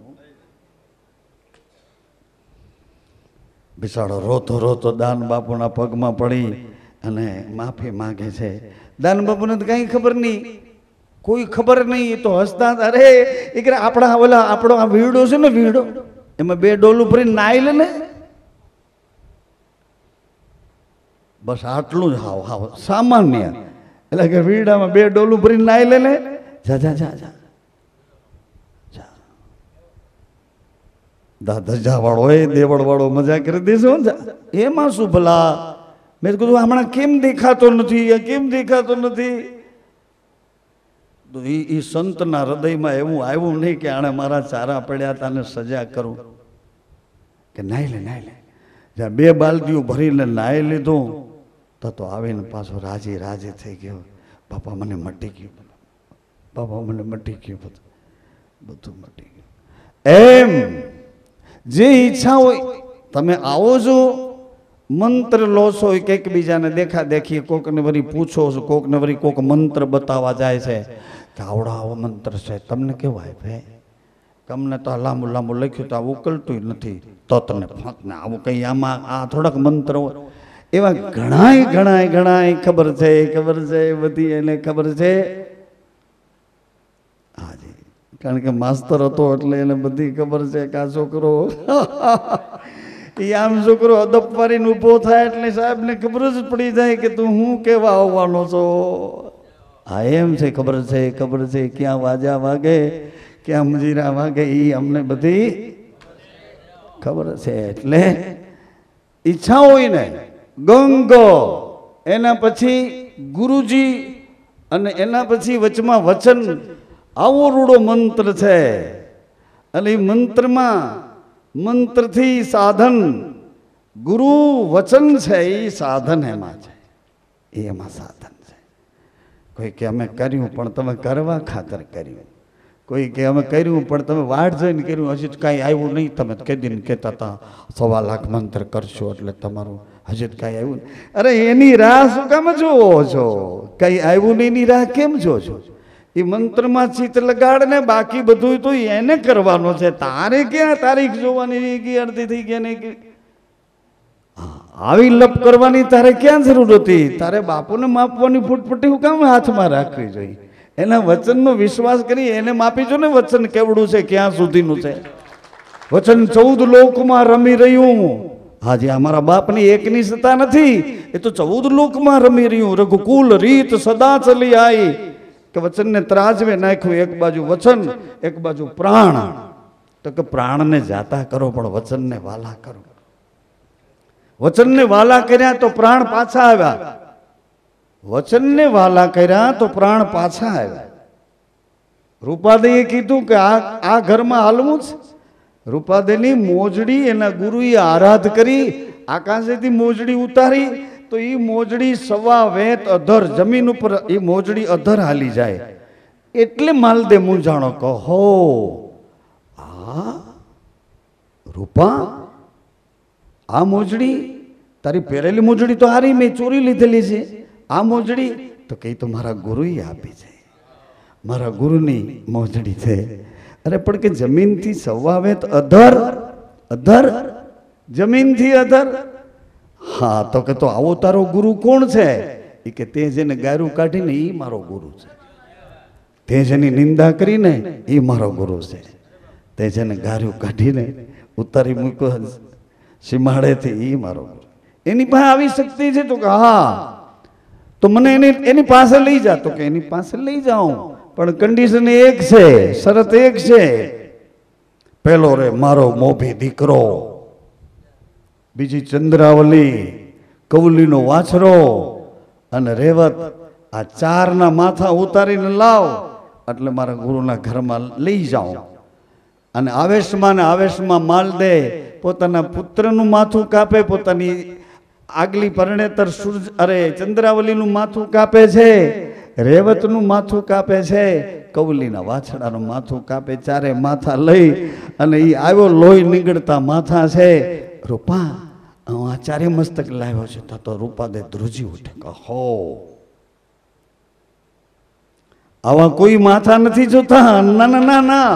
Speaker 1: બિચારો રોતો રોતો દાન બાપુના પગમાં પડી અને માફી માંગે છે. દાન બાપુને તો કઈ ખબર નહીં, કોઈ ખબર નહીં. તો હસતા અરે એ કે આપણા ઓલા આપણો આ વીડો છે ને, વીડો એમાં 2 ડોલું ભરીને નાઈ લે ને. બસ આટલું જ હાવ હાવ સામાન્ય. એટલે કે વીડામાં 2 ડોલું ભરીને નાઈ લે ને. જા જા જા જા ધજા વાળો એ દેવળ વાળો મજા કરી દેશો. એમાં શું ભલા? મેં કીધું હમણાં કેમ દેખાતો નથી, કેમ દેખાતો નથી? તો એ સંતના હૃદયમાં એવું આવ્યું નહીં કે આણે મારા ચારા પડ્યા હતા ને સજા કરું. કે નાઈ લે નાઈ લે. જ્યાં 2 બાલદીઓ ભરીને નાઈ લીધું તો આવીને પાછો રાજી રાજી થઈ ગયો. બાપા મને મટી ગયું, બાપા મને મટી ગયું, બધું મટી ગયું. એમ જે ઈચ્છા હોય તમે આવો છો, મંત્ર લો છો, એક બીજાને દેખા દેખી, કોકને વળી પૂછો છો, કોકને વળી કોક મંત્ર બતાવવા જાય છે કે આવડો આવો મંત્ર છે તમને કેવાય ભાઈ? તમને તો લાંબુ લાંબુ લખ્યું તો આ ઉકલતું નથી, તો તને ફાંકને આવું કંઈ આમાં આ થોડાક મંત્ર હોય. એવા ઘણાય ખબર છે બધી એને ખબર છે. હાજી, કારણ કે માસ્તર હતો એટલે એને બધી ખબર છે કે આ છોકરો એ આમ છોકરો અદબ પાડીને ઊભો થાય એટલે સાહેબને ખબર જ પડી જાય કે તું હું કેવા આવવાનો છો. હા એમ છે, ખબર છે ક્યાં વાજા વાગે ક્યાં મજીરા વાગે એ અમને બધી ખબર છે. એટલે ઈચ્છા હોય ને ગંગો, એના પછી ગુરુજી અને એના પછી વચમાં વચન. આવો રૂડો મંત્ર છે. અને એ મંત્રથી સાધન, ગુરુ વચન છે એ સાધન એમાં છે, એમાં સાધન છે. કોઈ કે અમે કર્યું પણ તમે કરવા ખાતર કર્યું, કોઈ કે અમે કર્યું પણ તમે વાટ જોઈને કર્યું, હજી કાંઈ આવ્યું નહીં. તમે કેદીને કહેતા હતા 1.25 લાખ મંત્ર કરશો એટલે તમારું હજી કાંઈ આવ્યું નહીં. અરે એની રાહ શું કામ જોવો છો? કંઈ આવ્યું નહીં એની રાહ કેમ જો છો? એ મંત્રમાં ચિત્ત લગાડ ને બાકી બધું તો એને કરવાનો છે. તારે ક્યાં તારીખ જોવાની કે અડધી થઈ ગયા ને આવી લપ કરવાની તારે ક્યાં જરૂર હતી? તારે બાપુને માપવાની ફૂટપટ્ટી હું કામ હાથમાં રાખવી જોઈએ? એના વચનનો વિશ્વાસ કરી એને માપી જો ને વચન કેવડું છે, ક્યાં સુધીનું છે. વચન 14 લોકમાં રમી રહ્યું, હાજી અમારા બાપની એકની સત્તા નથી, એ તો 14 લોકમાં રમી રહ્યું. રઘુકુલ રીત સદા ચલી આવી કે વચનને ત્રાજવે નાખ્યું. એક બાજુ વચન, એક બાજુ પ્રાણ. તો કે પ્રાણને જાતા કરો પણ વચનને વાલા કરો. વચનને વાલા કર્યા તો પ્રાણ પાછા આવ્યા. વચનને વાલા કર્યા તો પ્રાણ પાછા આવ્યા. રૂપાદેએ કીધું કે આ ઘરમાં હાલવું છે. રૂપાદેની મોજડી એના ગુરુએ આરાધ કરી, આકાશેથી મોજડી ઉતારી તો એ મોજડી સવા વેત અધર જમીન ઉપર એ મોજડી અધર હાલી જાય. એટલે માલદે મૂંઝાણો કહો, આ રૂપા આ મોજડી તારી પહેરેલી મોજડી તો હારી મેં ચોરી લીધેલી છે. આ મોજડી તો કઈ તો મારા ગુરુએ આપી છે, મારા ગુરુની મોજડી છે. અરે પણ કે જમીનથી સવા વેત અધર, અધર જમીનથી અધર. હા તો કે તો આવો તારો ગુરુ કોણ છે? એ કે તે જેને ગારું કાઢીને એ મારો ગુરુ છે. તે જેની નિંદા કરીને એ મારો ગુરુ છે. તે જેને ગારું કાઢીને ઉતારી મૂક્યો સીમાડેથી એ મારો ગુરુ. એની પાસે આવી શક્તિ છે. તો કે હા તો મને એની પાસે લઈ જા. તો કે એની પાસે લઈ જાઉં પણ કન્ડિશન એક છે, શરત એક છે. પેલો રે મારો મોભી દીકરો, બીજી ચંદ્રાવલી, કૌલીનો વાછરો અને રેવત. આ ચારના માથા ઉતારીને લાવ એટલે મારા ગુરુના ઘરમાં લઈ જાઉં. અને આવેશમાં ને આવેશમાં માલદે પોતાના પુત્રનું માથું કાપે, પોતાની આગલી પરણેતર ચંદ્રાવલીનું માથું કાપે છે, રેવતનું માથું કાપે છે, કૌલીના વાછડાનું માથું કાપે. ચારે માથા લઈ અને એ આવ્યો લોહી નીકળતા માથા છે. રૂપા હું આ ચારે મસ્તક લાવ્યો છું. તો રૂપાદે ધ્રુજી ઉઠે કહો, આવા કોઈ માથા નથી જોતા. ના ના ના ના,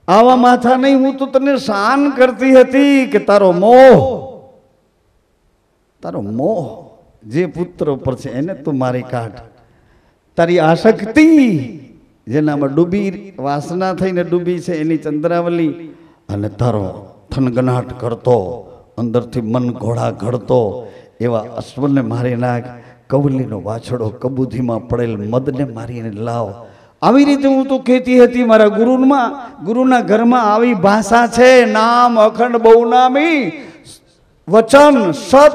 Speaker 1: આવા માથા નહીં. હું તો તને શાન કરતી હતી કે તારો મોહ, તારો મોહ જે પુત્ર ઉપર છે એને તું મારી કાઢ. તારી આસક્તિ જેનામાં ડૂબી વાસના થઈને ડૂબી છે એની ચંદ્રાવલી, અને તારો થનગનાટ કરતો અંદરથી મન ઘોડા ઘડતો એવા અશ્વને મારી નાખ. કૌલીનો વાછડો કબૂધીમાં પડેલ મદને મારીને લાવ. આવી રીતે હું તો કહેતી હતી. મારા ગુરુના ઘરમાં આવી ભાષા છે. નામ અખંડ બહુનામી વચન સત.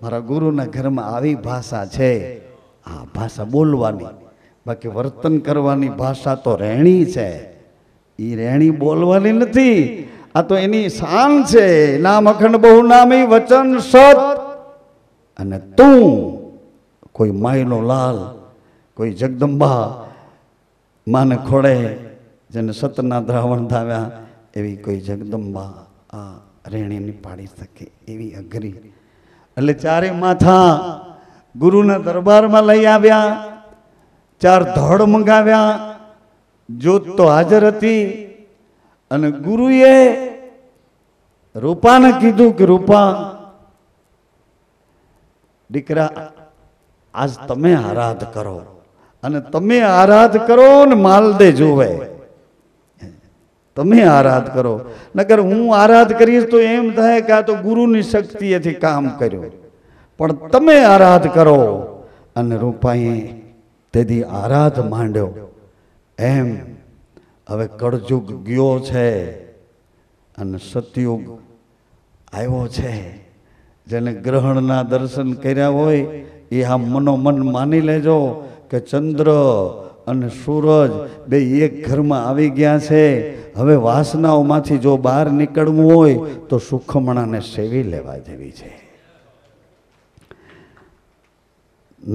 Speaker 1: મારા ગુરુના ઘરમાં આવી ભાષા છે. આ ભાષા બોલવાની, બાકી વર્તન કરવાની ભાષા તો રહેણી છે. એ રહેણી બોલવાની નથી. આ તો એની શાન છે. નામ અખંડ બહુનામી વચન સત. અને તું કોઈ માયનો લાલ, કોઈ જગદંબા માને ખોડે જેને સતના દ્રાવણ ધાવ્યા એવી કોઈ જગદંબા આ રેણીને પાડી શકે એવી અઘરી. એટલે ચારે માથા ગુરુના દરબારમાં લઈ આવ્યા. 4 ધડ મંગાવ્યા. જોત તો હાજર હતી. અને ગુરુએ રૂપાને કીધું કે રૂપા દીકરા આજ તમે આરાધ કરો. અને તમે આરાધ કરો ને માલદે જોવે. તમે આરાધ કરો, નકર હું આરાધ કરીશ તો એમ થાય કે આ તો ગુરુની શક્તિએથી કામ કર્યું. પણ તમે આરાધ કરો. અને રૂપાએ તેથી આરાધ માંડ્યો. એમ હવે કળયુગ ગયો છે અને સતયુગ આવ્યો છે. જેને ગ્રહણના દર્શન કર્યા હોય એ આ મનોમન માની લેજો કે ચંદ્ર અને સૂરજ બે એક ઘરમાં આવી ગયા છે. હવે વાસનાઓમાંથી જો બહાર નીકળવું હોય તો સુખમણાને સેવી લેવા જેવી છે.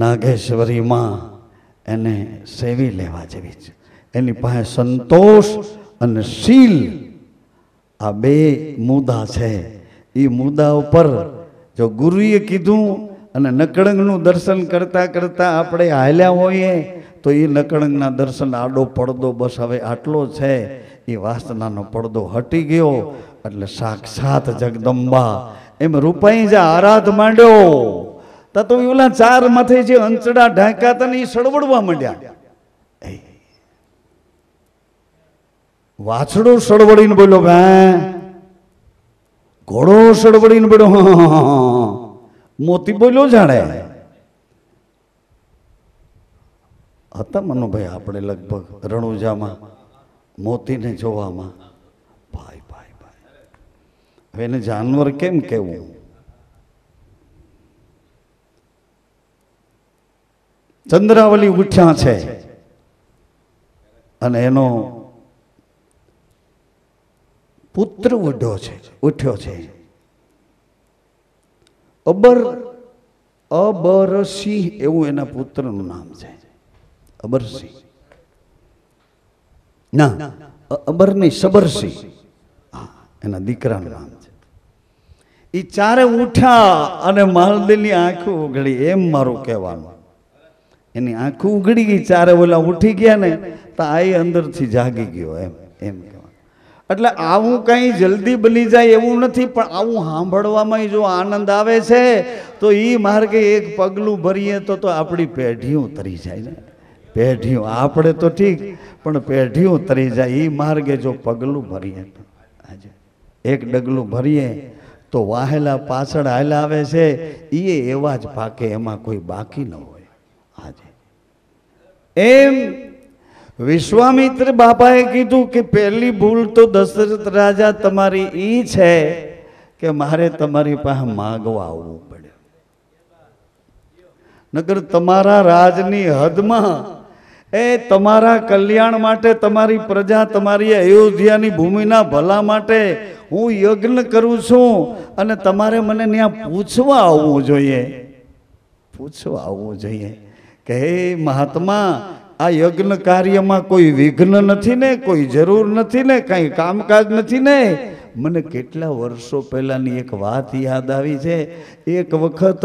Speaker 1: નાગેશ્વરીમાં એને સેવી લેવા જેવી છે. એની પાસે સંતોષ અને શીલ આ બે મુદ્દા છે. એ મુદ્દા ઉપર જો ગુરુએ કીધું અને નકળંગનું દર્શન કરતા કરતા આપણે હાલ્યા હોઈએ તો એ નકળંગના દર્શન આડો પડદો બસ હવે આટલો છે. એ વાસનાનો પડદો હટી ગયો એટલે સાક્ષાત જગદંબા. એમ રૂપાઈ જે આરાધ માંડ્યો તો ઓલા 4 માથે જે અંચડા ઢાંક્યા હતા ને એ સળવડવા માંડ્યા. વાછડો સળવડીને બોલ્યો, ઘોડો સડબડીને પડ્યો. મોતી બોલ્યો જાણે હતા મનુભાઈ આપણે લગભગ રણુજામાં મોતીને જોવામાં. ભાઈ ભાઈ ભાઈ, હવે એને જાનવર કેમ કેવું? ચંદ્રાવલી ઉઠ્યા છે અને એનો પુત્ર ઉઠ્યો છે. અબરસિંહ એવું એના પુત્રનું નામ છે. અબરસિંહ ના, અબર નહીં, સબરસિંહ એના દીકરાનું નામ છે. એ ચારે ઉઠ્યા અને માલદીની આંખો ઉઘડી, એમ મારું કહેવાનું. એની આંખો ઉઘડી ગઈ, ચારે ઓલા ઉઠી ગયા ને તો આ અંદરથી જાગી ગયો, એમ કહેવાનું. એટલે આવું કઈ જલ્દી બની જાય એવું નથી, પણ આવું સાંભળવામાં જો આનંદ આવે છે તો એ માર્ગે એક પગલું ભરીએ તો આપણી પેઢીઓ તરી જાય ને. પેઢીઓ આપણે તો ઠીક, પણ પેઢીઓ તરી જાય. એ માર્ગે જો પગલું ભરીએ, આજે એક ડગલું ભરીએ તો વાહેલા પાછળ હાલા આવે છે એ એવા જ પાકે, એમાં કોઈ બાકી ન હોય. આજે એમ વિશ્વામિત્ર બાપાએ કીધું કે પહેલી ભૂલ તો દશરથ રાજા તમારી ઈ છે કે મારે તમારી પાસે માગવા આવવું પડે. નકર તમારા રાજની હદમાં તમારા કલ્યાણ માટે, તમારી પ્રજા, તમારી અયોધ્યાની ભૂમિના ભલા માટે હું યજ્ઞ કરું છું અને તમારે મને ત્યાં પૂછવા આવવું જોઈએ. પૂછવા આવવું જોઈએ કે હે મહાત્મા, આ યજ્ઞ કાર્યમાં કોઈ વિઘ્ન નથી ને, કોઈ જરૂર નથી ને, કઈ કામકાજ નથી ને? મને કેટલા વર્ષો પહેલાની એક વાત યાદ આવી છે. એક વખત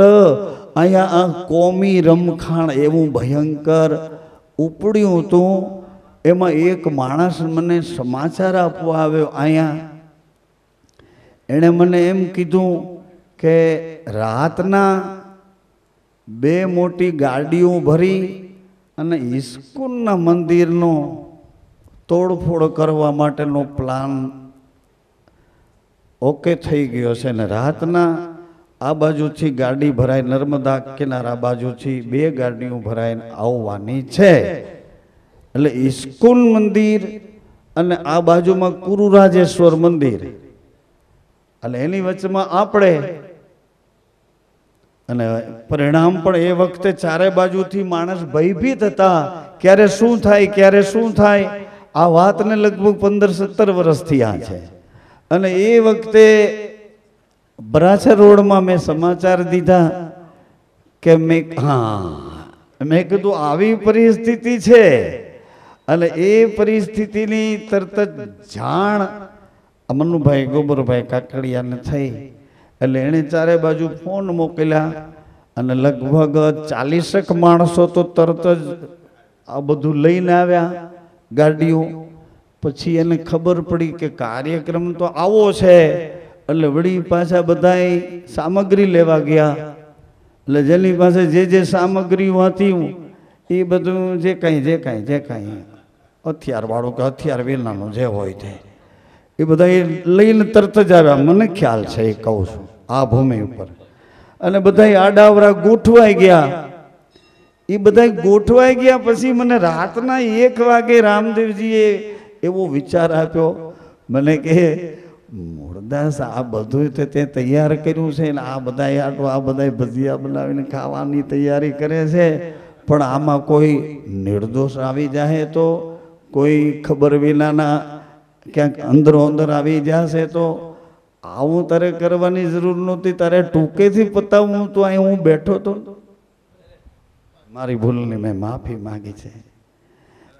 Speaker 1: અહીંયા આ કોમી રમખાણ એવું ભયંકર ઉપડ્યું હતું. એમાં એક માણસ મને સમાચાર આપવા આવ્યો અહીંયા. એણે મને એમ કીધું કે રાતના 2 મોટી ગાડીઓ ભરી અને ઇસ્કોનના મંદિરનો તોડફોડ કરવા માટેનો પ્લાન ઓકે થઈ ગયો છે ને રાતના આ બાજુથી ગાડી ભરાય, નર્મદા કિનારા બાજુથી 2 ગાડીઓ ભરાઈને આવવાની છે. એટલે ઇસ્કોન મંદિર અને આ બાજુમાં કુરુરાજેશ્વર મંદિર, એટલે એની વચ્ચેમાં આપણે. અને પરિણામ પણ એ વખતે ચારે બાજુથી માણસ ભયભીત હતા, ક્યારે શું થાય, ક્યારે શું થાય. આ વાતને લગભગ 15-17 વર્ષ થયા છે. અને એ વખતે બરાછા રોડમાં મેં સમાચાર દીધા કે મેં કીધું આવી પરિસ્થિતિ છે. અને એ પરિસ્થિતિની તરત જ જાણ મનુભાઈ ગોબરભાઈ કાકડિયાને થઈ. એટલે એણે ચારે બાજુ ફોન મોકલ્યા અને લગભગ 40 માણસો તો તરત જ આ બધું લઈને આવ્યા, ગાડીઓ. પછી એને ખબર પડી કે કાર્યક્રમ તો આવો છે. એટલે વળી પાછા બધાય સામગ્રી લેવા ગયા. એટલે જેની પાસે જે સામગ્રી હતી એ બધું જે કાંઈ હથિયારવાળું કે હથિયાર વિનાનું જે હોય તે એ બધા લઈને તરત જ આવ્યા. મને ખ્યાલ છે, એ કહું છું, આ ભૂમિ ઉપર. અને બધા આડાવરા ગોઠવાઈ ગયા. એ બધા ગોઠવાઈ ગયા પછી મને રાતના 1 વાગે રામદેવજીએ એવો વિચાર આપ્યો. મને કે મૂળદાસ, આ બધું તે તૈયાર કર્યું છે ને આ બધા ભજીયા બનાવીને ખાવાની તૈયારી કરે છે, પણ આમાં કોઈ નિર્દોષ આવી જાય તો, કોઈ ખબર વિનાના ક્યાંક અંદરો અંદર આવી જશે તો આવું તારે કરવાની જરૂર નહોતી. તારે ટૂંકેથી પતાવું તો અહીં હું બેઠો તો. મારી ભૂલની મેં માફી માંગી છે.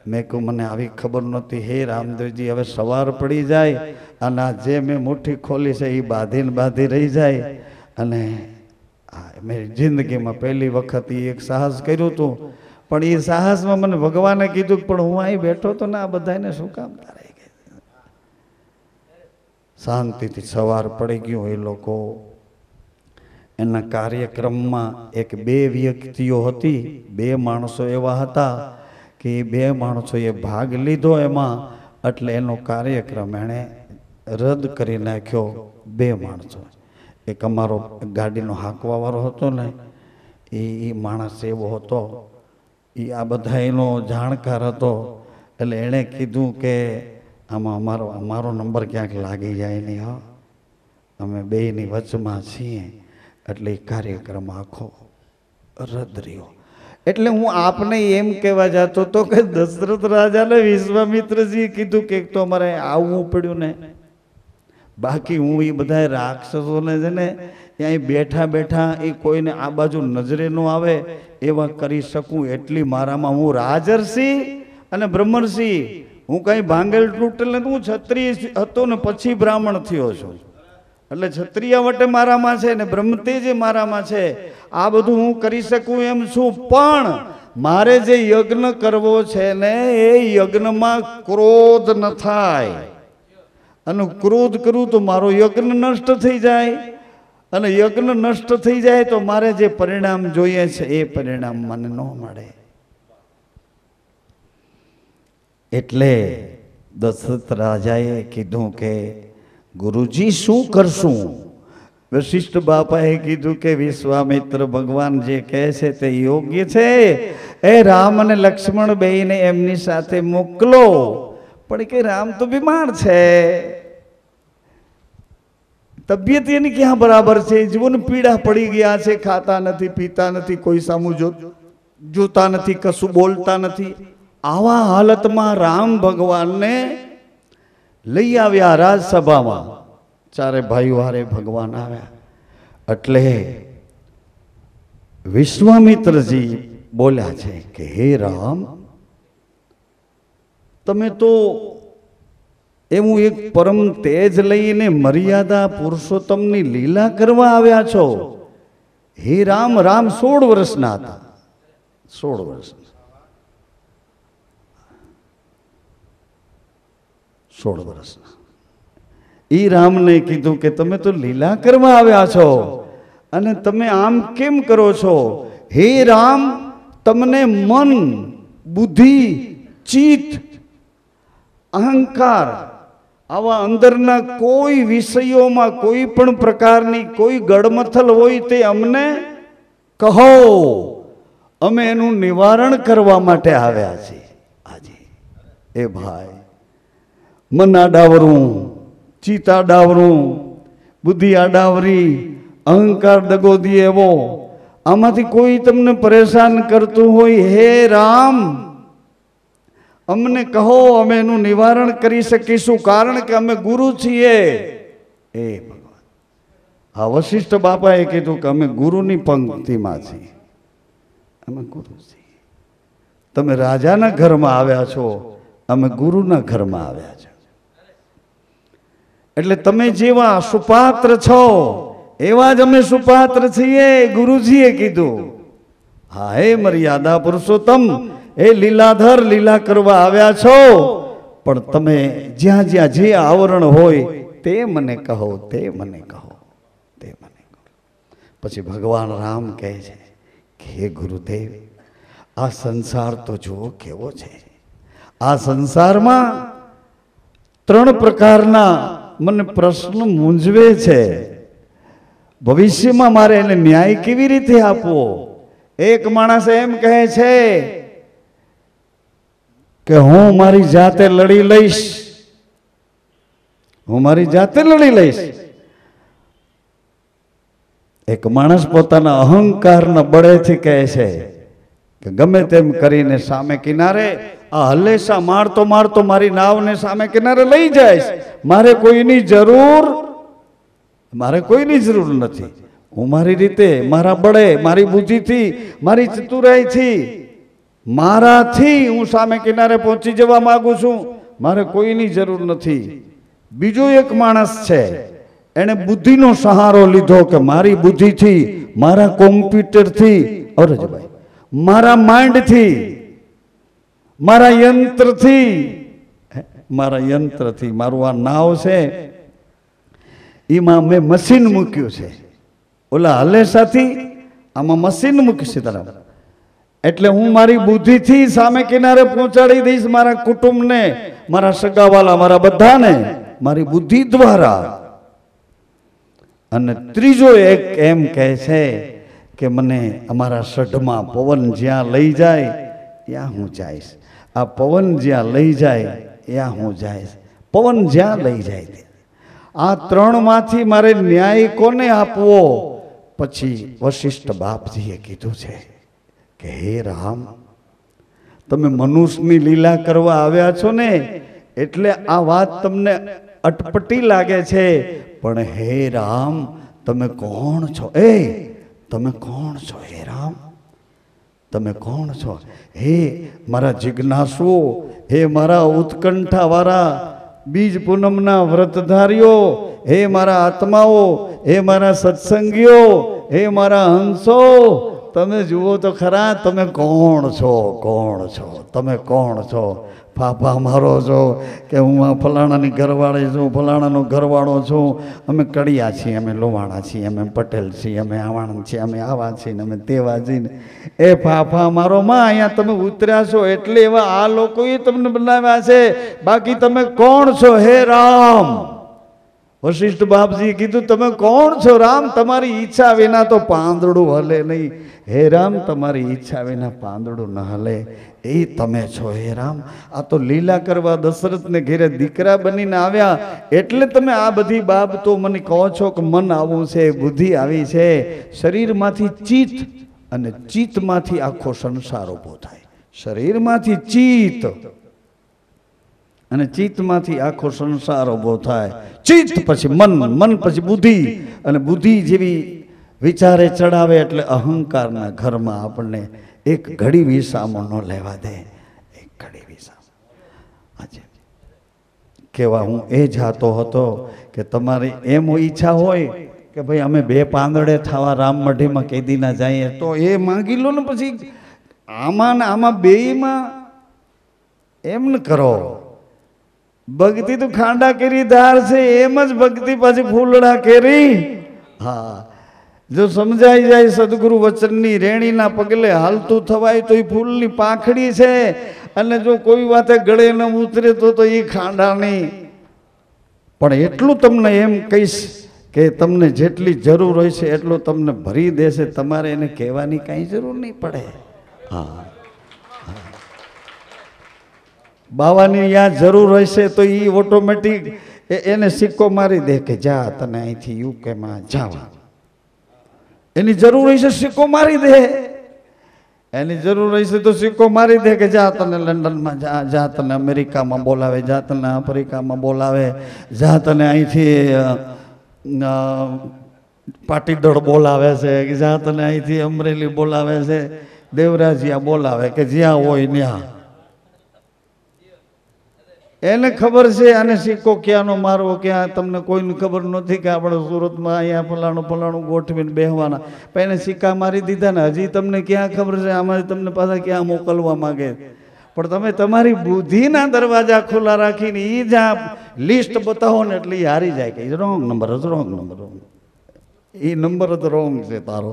Speaker 1: મેં કહું મને આવી ખબર નહોતી. હે રામદેવજી, હવે સવાર પડી જાય અને આ જે મેં મુઠ્ઠી ખોલી છે એ બાંધી રહી જાય. અને મેં જિંદગીમાં પહેલી વખત એક સાહસ કર્યું હતું, પણ એ સાહસમાં મને ભગવાને કીધું પણ હું અહીં બેઠો તો ને આ બધાને શું કામ તારે. શાંતિથી સવાર પડી ગયું. એ લોકો એના કાર્યક્રમમાં 1-2 વ્યક્તિઓ હતી, 2 માણસો એવા હતા કે એ 2 માણસોએ ભાગ લીધો એમાં. એટલે એનો કાર્યક્રમ એણે રદ કરી નાખ્યો. 2 માણસો, એક અમારો ગાડીનો હાંકવાવાળો હતો ને, એ માણસ એવો હતો, એ આ બધા એનો જાણકાર હતો. એટલે એણે કીધું કે આમાં અમારો નંબર ક્યાંક લાગી જાય નહીં, હા, અમે બેયની વચમાં છીએ. એટલે એ કાર્યક્રમ આખો રદ રહ્યો. એટલે હું આપને એમ કહેવા જતો હતો કે દશરથ રાજાને વિશ્વામિત્રજીએ કીધું કે તો અમારે આવવું પડ્યું ને, બાકી હું એ બધા રાક્ષસોને છે ને ત્યાં બેઠા બેઠા એ કોઈને આ બાજુ નજરે ન આવે એવા કરી શકું એટલી મારામાં, હું રાજર્ષિ અને બ્રહ્મર્ષિ, હું કઈ ભાંગેલ તૂટેલ નથી. હું ક્ષત્રિય હતો ને પછી બ્રાહ્મણ થયો છું. એટલે ક્ષત્રિય વટે મારામાં છે ને બ્રહ્મતેજ મારામાં છે. આ બધું હું કરી શકું એમ છું, પણ મારે જે યજ્ઞ કરવો છે ને એ યજ્ઞમાં ક્રોધ ન થાય. અને ક્રોધ કરું તો મારો યજ્ઞ નષ્ટ થઈ જાય, અને યજ્ઞ નષ્ટ થઈ જાય તો મારે જે પરિણામ જોઈએ છે એ પરિણામ મને ન મળે. એટલે દશરથ રાજાએ કીધું કે ગુરુજી શું કરશું? વશિષ્ઠ બાપાએ કીધું કે વિશ્વામિત્ર ભગવાન જે કહે છે તે યોગ્ય છે. એ રામ અને લક્ષ્મણ બેયને એમની સાથે મોકલો. પણ કે રામ તો બીમાર છે, તબિયત એની ક્યાં બરાબર છે, જીવન પીડા પડી ગયા છે, ખાતા નથી, પીતા નથી, કોઈ સામું જોતા નથી, કશું બોલતા નથી. આવા હાલતમાં રામ ભગવાનને લઈ આવ્યા રાજસભામાં. 4 ભાઈઓ હારે ભગવાન આવ્યા. એટલે વિશ્વામિત્રજી બોલ્યા છે કે હે રામ, તમે તો એવું એક પરમ તેજ લઈને મર્યાદા પુરુષોત્તમની લીલા કરવા આવ્યા છો. હે રામ, રામ 16 વર્ષના હતા, 16 વર્ષના, 16 વર્ષના. ઈ રામને કીધું કે તમે તો લીલા કરવા આવ્યા છો અને તમે આમ કેમ કરો છો? હે રામ, તમને મન, બુદ્ધિ, ચિત્ત, અહંકાર આવા અંદરના કોઈ વિષયોમાં કોઈ પણ પ્રકારની કોઈ ગડમથલ હોય તે અમને કહો, અમે એનું નિવારણ કરવા માટે આવ્યા છીએ આજે. એ ભાઈ, મન આડાવરું, ચિત્ત આડાવરું, બુદ્ધિ આડાવરી, અહંકાર દગો દીએ એવો, આમાંથી કોઈ તમને પરેશાન કરતું હોય, હે રામ અમને કહો, અમે એનું નિવારણ કરી શકીશું, કારણ કે અમે ગુરુ છીએ. એ ભગવાન, આ વશિષ્ઠ બાપાએ કીધું કે અમે ગુરુની પંક્તિમાં છીએ, અમે ગુરુ છીએ. તમે રાજાના ઘરમાં આવ્યા છો, અમે ગુરુના ઘરમાં આવ્યા છો. એટલે તમે જેવા સુપાત્ર છો એવા જ અમે સુપાત્ર છીએ, ગુરુજીએ કીધું. હા, હે મર્યાદા પુરુષોત્તમ, એ લીલાધર, લીલા કરવા આવ્યા છો, પણ તમે જ્યાં જ્યાં જે આવરણ હોય તે મને કહો, તે મને કહો, તે મને કહો. પછી ભગવાન રામ કહે છે કે હે ગુરુદેવ, આ સંસાર તો જુઓ કેવો છે. આ સંસારમાં 3 પ્રકારના મને પ્રશ્ન મૂંઝવે છે. ભવિષ્યમાં મારે એને ન્યાય કેવી રીતે આપવો? એક માણસ એમ કહે છે કે હું મારી જાતે લડી લઈશ, હું મારી જાતે લડી લઈશ. એક માણસ પોતાના અહંકારના બળેથી કહે છે કે ગમે તેમ કરીને સામે કિનારે આ હલેસા મારતો મારતો મારી નાવને સામે કિનારે લઈ જાય, મારે કોઈની જરૂર નથી. હું મારી રીતે, મારા બળે, મારી બુદ્ધિથી, મારી ચતુરાઈથી, મારાથી હું સામે કિનારે પહોંચી જવા માંગુ છું, મારે કોઈની જરૂર નથી. બીજો એક માણસ છે, એને બુદ્ધિનો સહારો લીધો કે મારી બુદ્ધિથી, મારા કોમ્પ્યુટરથી, અરજભાઈ, મારા માઇન્ડથી, મારા યંત્રથી, મારું આ નાવ છે એમાં મેં મશીન મૂક્યું છે, ઓલા હલેસાથી આમાં મશીન મૂક્યું છે તરફ. એટલે હું મારી બુદ્ધિથી સામે કિનારે પહોંચાડી દઈશ મારા કુટુંબને, મારા સગાવાલા, મારા બધાને. મારી બુદ્ધિ દ્વારા. અને ત્રીજો એક એમ કહે છે કે મને અમારા સઢમાં પવન જ્યાં લઈ જાય ત્યાં હું જઈશ. આ પવન જ્યાં લઈ જાય ત્યાં હું જઈશ. પવન જ્યાં લઈ જાય. આ ત્રણમાંથી મારે ન્યાય કોને આપવો? પછી વશિષ્ઠ બાપજીએ કીધું છે કે હે રામ, તમે મનુષ્યની લીલા કરવા આવ્યા છો ને, એટલે આ વાત તમને અટપટી લાગે છે, પણ હે રામ તમે કોણ છો? તમે કોણ છો? હે રામ તમે કોણ છો? હે મારા જિજ્ઞાસુઓ, હે મારા ઉત્કંઠા વાળા બીજ પૂનમના વ્રતધારીઓ, હે મારા આત્માઓ, હે મારા સત્સંગીઓ, હે મારા હંસો, તમે જુઓ તો ખરા, તમે કોણ છો? કોણ છો? તમે કોણ છો? ફાફા મારો છો કે હું આ ફલાણાની ઘરવાળી છું, ફલાણાનો ઘરવાળો છું, અમે કડિયા છીએ, અમે લોવાણા છીએ, અમે પટેલ છીએ, અમે આવાણ છીએ, અમે આવા છીએ ને અમે તેવા છીએ. એ ફાફા મારો માં, અહીંયા તમે ઉતર્યા છો એટલે એવા આ લોકોએ તમને બનાવ્યા છે, બાકી તમે કોણ છો? હે રામ. વશિષ્ઠ બાપજીએ કીધું તમે કોણ છો રામ? તમારી ઈચ્છા વિના તો પાંદડું હલે નહીં. હે રામ તમારી ઈચ્છા વિના પાંદડું ન હલે, એ તમે છો. હે રામ આ તો લીલા કરવા દશરથને ઘેરે દીકરા બનીને આવ્યા, એટલે તમે આ બધી બાબતો મને કહો છો કે મન આવું છે, બુદ્ધિ આવી છે. શરીરમાંથી ચિત્ત અને ચિત્તમાંથી આખો સંસાર ઊભો થાય. શરીરમાંથી ચિત્ત અને ચિત્તમાંથી આખો સંસાર ઊભો થાય. ચિત્ત પછી મન, મન પછી બુદ્ધિ, અને બુદ્ધિ જેવી વિચારે ચડાવે એટલે અહંકારના ઘરમાં આપણને એક ઘડી વિસામો ન લેવા દે. એક ઘડી વિસામો. આજે કેવા હું એ જાતો હતો કે તમારી એમ ઈચ્છા હોય કે ભાઈ અમે બે પાંદડે થવા રામ મઢીમાં કેદીના જઈએ, તો એ માંગી લો ને. પછી આમાં ને આમાં બેયમાં એમ ન કરો. ભક્તિ તો ખાંડા કેરી ધાર છે, એમ જ ભક્તિ પછી ફૂલડા કેરી. હા, જો સમજાઈ જાય સદગુરુ વચનની રેણીના પગલે હાલતું થવાય તો એ ફૂલની પાંખડી છે, અને જો કોઈ વાતે ગળે ન ઉતરે તો એ ખાંડાની. પણ એટલું તમને એમ કહીશ કે તમને જેટલી જરૂર હોય છે એટલું તમને ભરી દેશે, તમારે એને કહેવાની કાંઈ જરૂર નહીં પડે. હા, બાવાની યા જરૂર હશે તો એ ઓટોમેટિક એને સિક્કો મારી દે કે જા તને અહીંથી યુકેમાં જવા. એની જરૂર હશે સિક્કો મારી દે. એની જરૂર હશે તો સિક્કો મારી દે કે જા તને લંડનમાં જા, જા તને અમેરિકામાં બોલાવે, જા તને આફ્રિકામાં બોલાવે, જા તને અહીંથી પાટીદળ બોલાવે છે, કે જા તને અહીંથી અમરેલી બોલાવે છે, દેવરાજિયા બોલાવે, કે જ્યાં હોય ત્યાં. એને ખબર છે આને સિક્કો ક્યાંનો મારવો, ક્યાં તમને કોઈને ખબર નથી કે આપણે સુરતમાં અહીંયા ફલાણું ફલાણું ગોઠવીને બેહવાના. પણ એને સિક્કા મારી દીધા ને હજી તમને ક્યાં ખબર છે આમાં તમને પાછા ક્યાં મોકલવા માંગે. પણ તમે તમારી બુદ્ધિના દરવાજા ખુલ્લા રાખીને એ જ્યાં લિસ્ટ બતાવો ને એટલે એ હારી જાય કે રોંગ નંબર જ રોંગ નંબર, એ નંબર જ રોંગ છે તારો.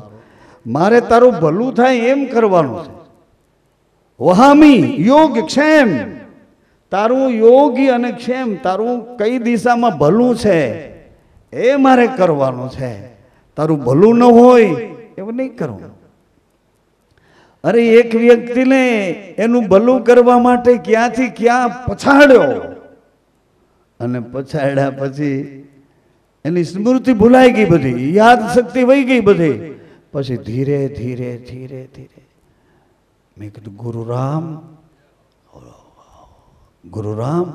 Speaker 1: મારે તારું ભલું થાય એમ કરવાનું છે. વહામી યોગ ક્ષેમ, તારું યોગી અને ક્ષેમ, તારું કઈ દિશામાં ભલું છે એ મારે કરવાનું છે. તારું ભલું ન હોય એવું નહીં કરવું. અરે એક વ્યક્તિને એનું ભલું કરવા માટે ક્યાંથી ક્યાં પછાડ્યો, અને પછાડ્યા પછી એની સ્મૃતિ ભૂલાઈ ગઈ, બધી યાદ શક્તિ વહી ગઈ બધી. પછી ધીરે ધીરે ધીરે ધીરે મેં કીધું ગુરુ રામ, ગુરુ રામ,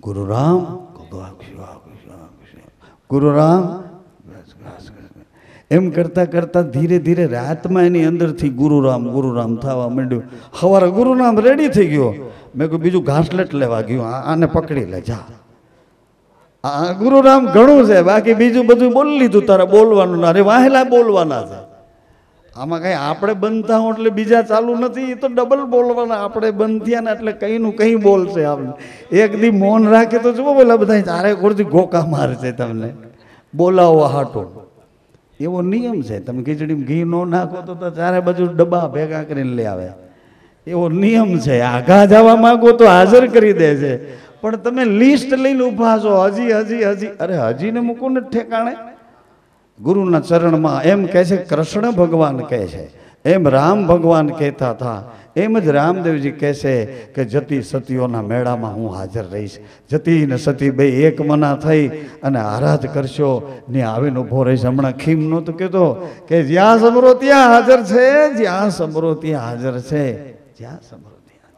Speaker 1: ગુરુ રામ, ગુરુ રામ. એમ કરતા કરતા ધીરે ધીરે રાતમાં એની અંદરથી ગુરુ રામ થવા માંડ્યું. સવારે ગુરુ નામ રેડી થઈ ગયો. મેં કહ્યું બીજું ઘાસલેટ લેવા ગયું, આને પકડી લે જા. આ ગુરુ રામ ઘણું છે, બાકી બીજું બધું બોલી લીધું, તારે બોલવાનું અરે વાહેલા બોલવાના છે. આમાં કઈ આપણે બંધ થાવ એટલે બીજા ચાલુ નથી, એ તો ડબલ બોલવાના. આપણે બંધ થયા ને એટલે કઈ નું કઈ બોલશે. આપણે એક દી મૌન રાખે તો જુઓ બોલા બધા ચારે કોરથી ગોકા મારશે તમને બોલાવો હાટો. એવો નિયમ છે. તમે ખીચડીમાં ઘી ન નાખો તો ચારે બાજુ ડબ્બા ભેગા કરીને લઈ આવે, એવો નિયમ છે. આઘા જવા માંગો તો હાજર કરી દે છે, પણ તમે લિસ્ટ લઈને ઊભા છો, હજી હજી હજી. અરે હજીને મૂકો ને ઠેકાણે. ગુરુના ચરણમાં એમ કહે છે, કૃષ્ણ ભગવાન કહે છે, એમ રામ ભગવાન કહેતા હતા, એમ જ રામદેવજી કહે છે કે જતી સતીઓના મેળામાં હું હાજર રહીશ. જતી ને સતી બે એક મના થઈ અને આરાધ કરશો ને આવીને ઊભો રહીશ. હમણાં ખીમ નહોતું કહેતો કે જ્યાં સમરો ત્યાં હાજર છે, જ્યાં સમરો ત્યાં હાજર છે, જ્યાં સમરો ત્યાં.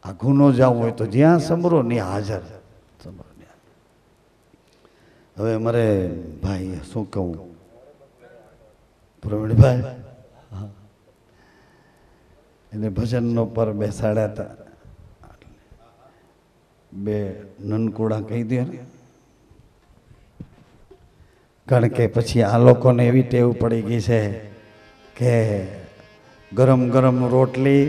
Speaker 1: આ ગુનો જવું હોય તો જ્યાં સમરો ને હાજર. હવે મારે ભાઈ શું કહું, પ્રવીણભાઈ એને ભજનનો પર બેસાડ્યા હતા. બે નનકુડા કહી દે ને, કારણ કે પછી આ લોકોને એવી ટેવ પડી ગઈ છે કે ગરમ ગરમ રોટલી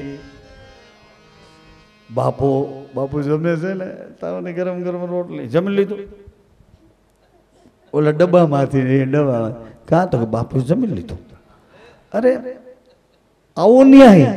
Speaker 1: બાપુ જમે છે ને, તાવને ગરમ ગરમ રોટલી જમી લીધું, ઓલા ડબ્બામાંથી ડબ્બા કાં તો બાપુ જમી લીધું. અરે આવો ન્યાય.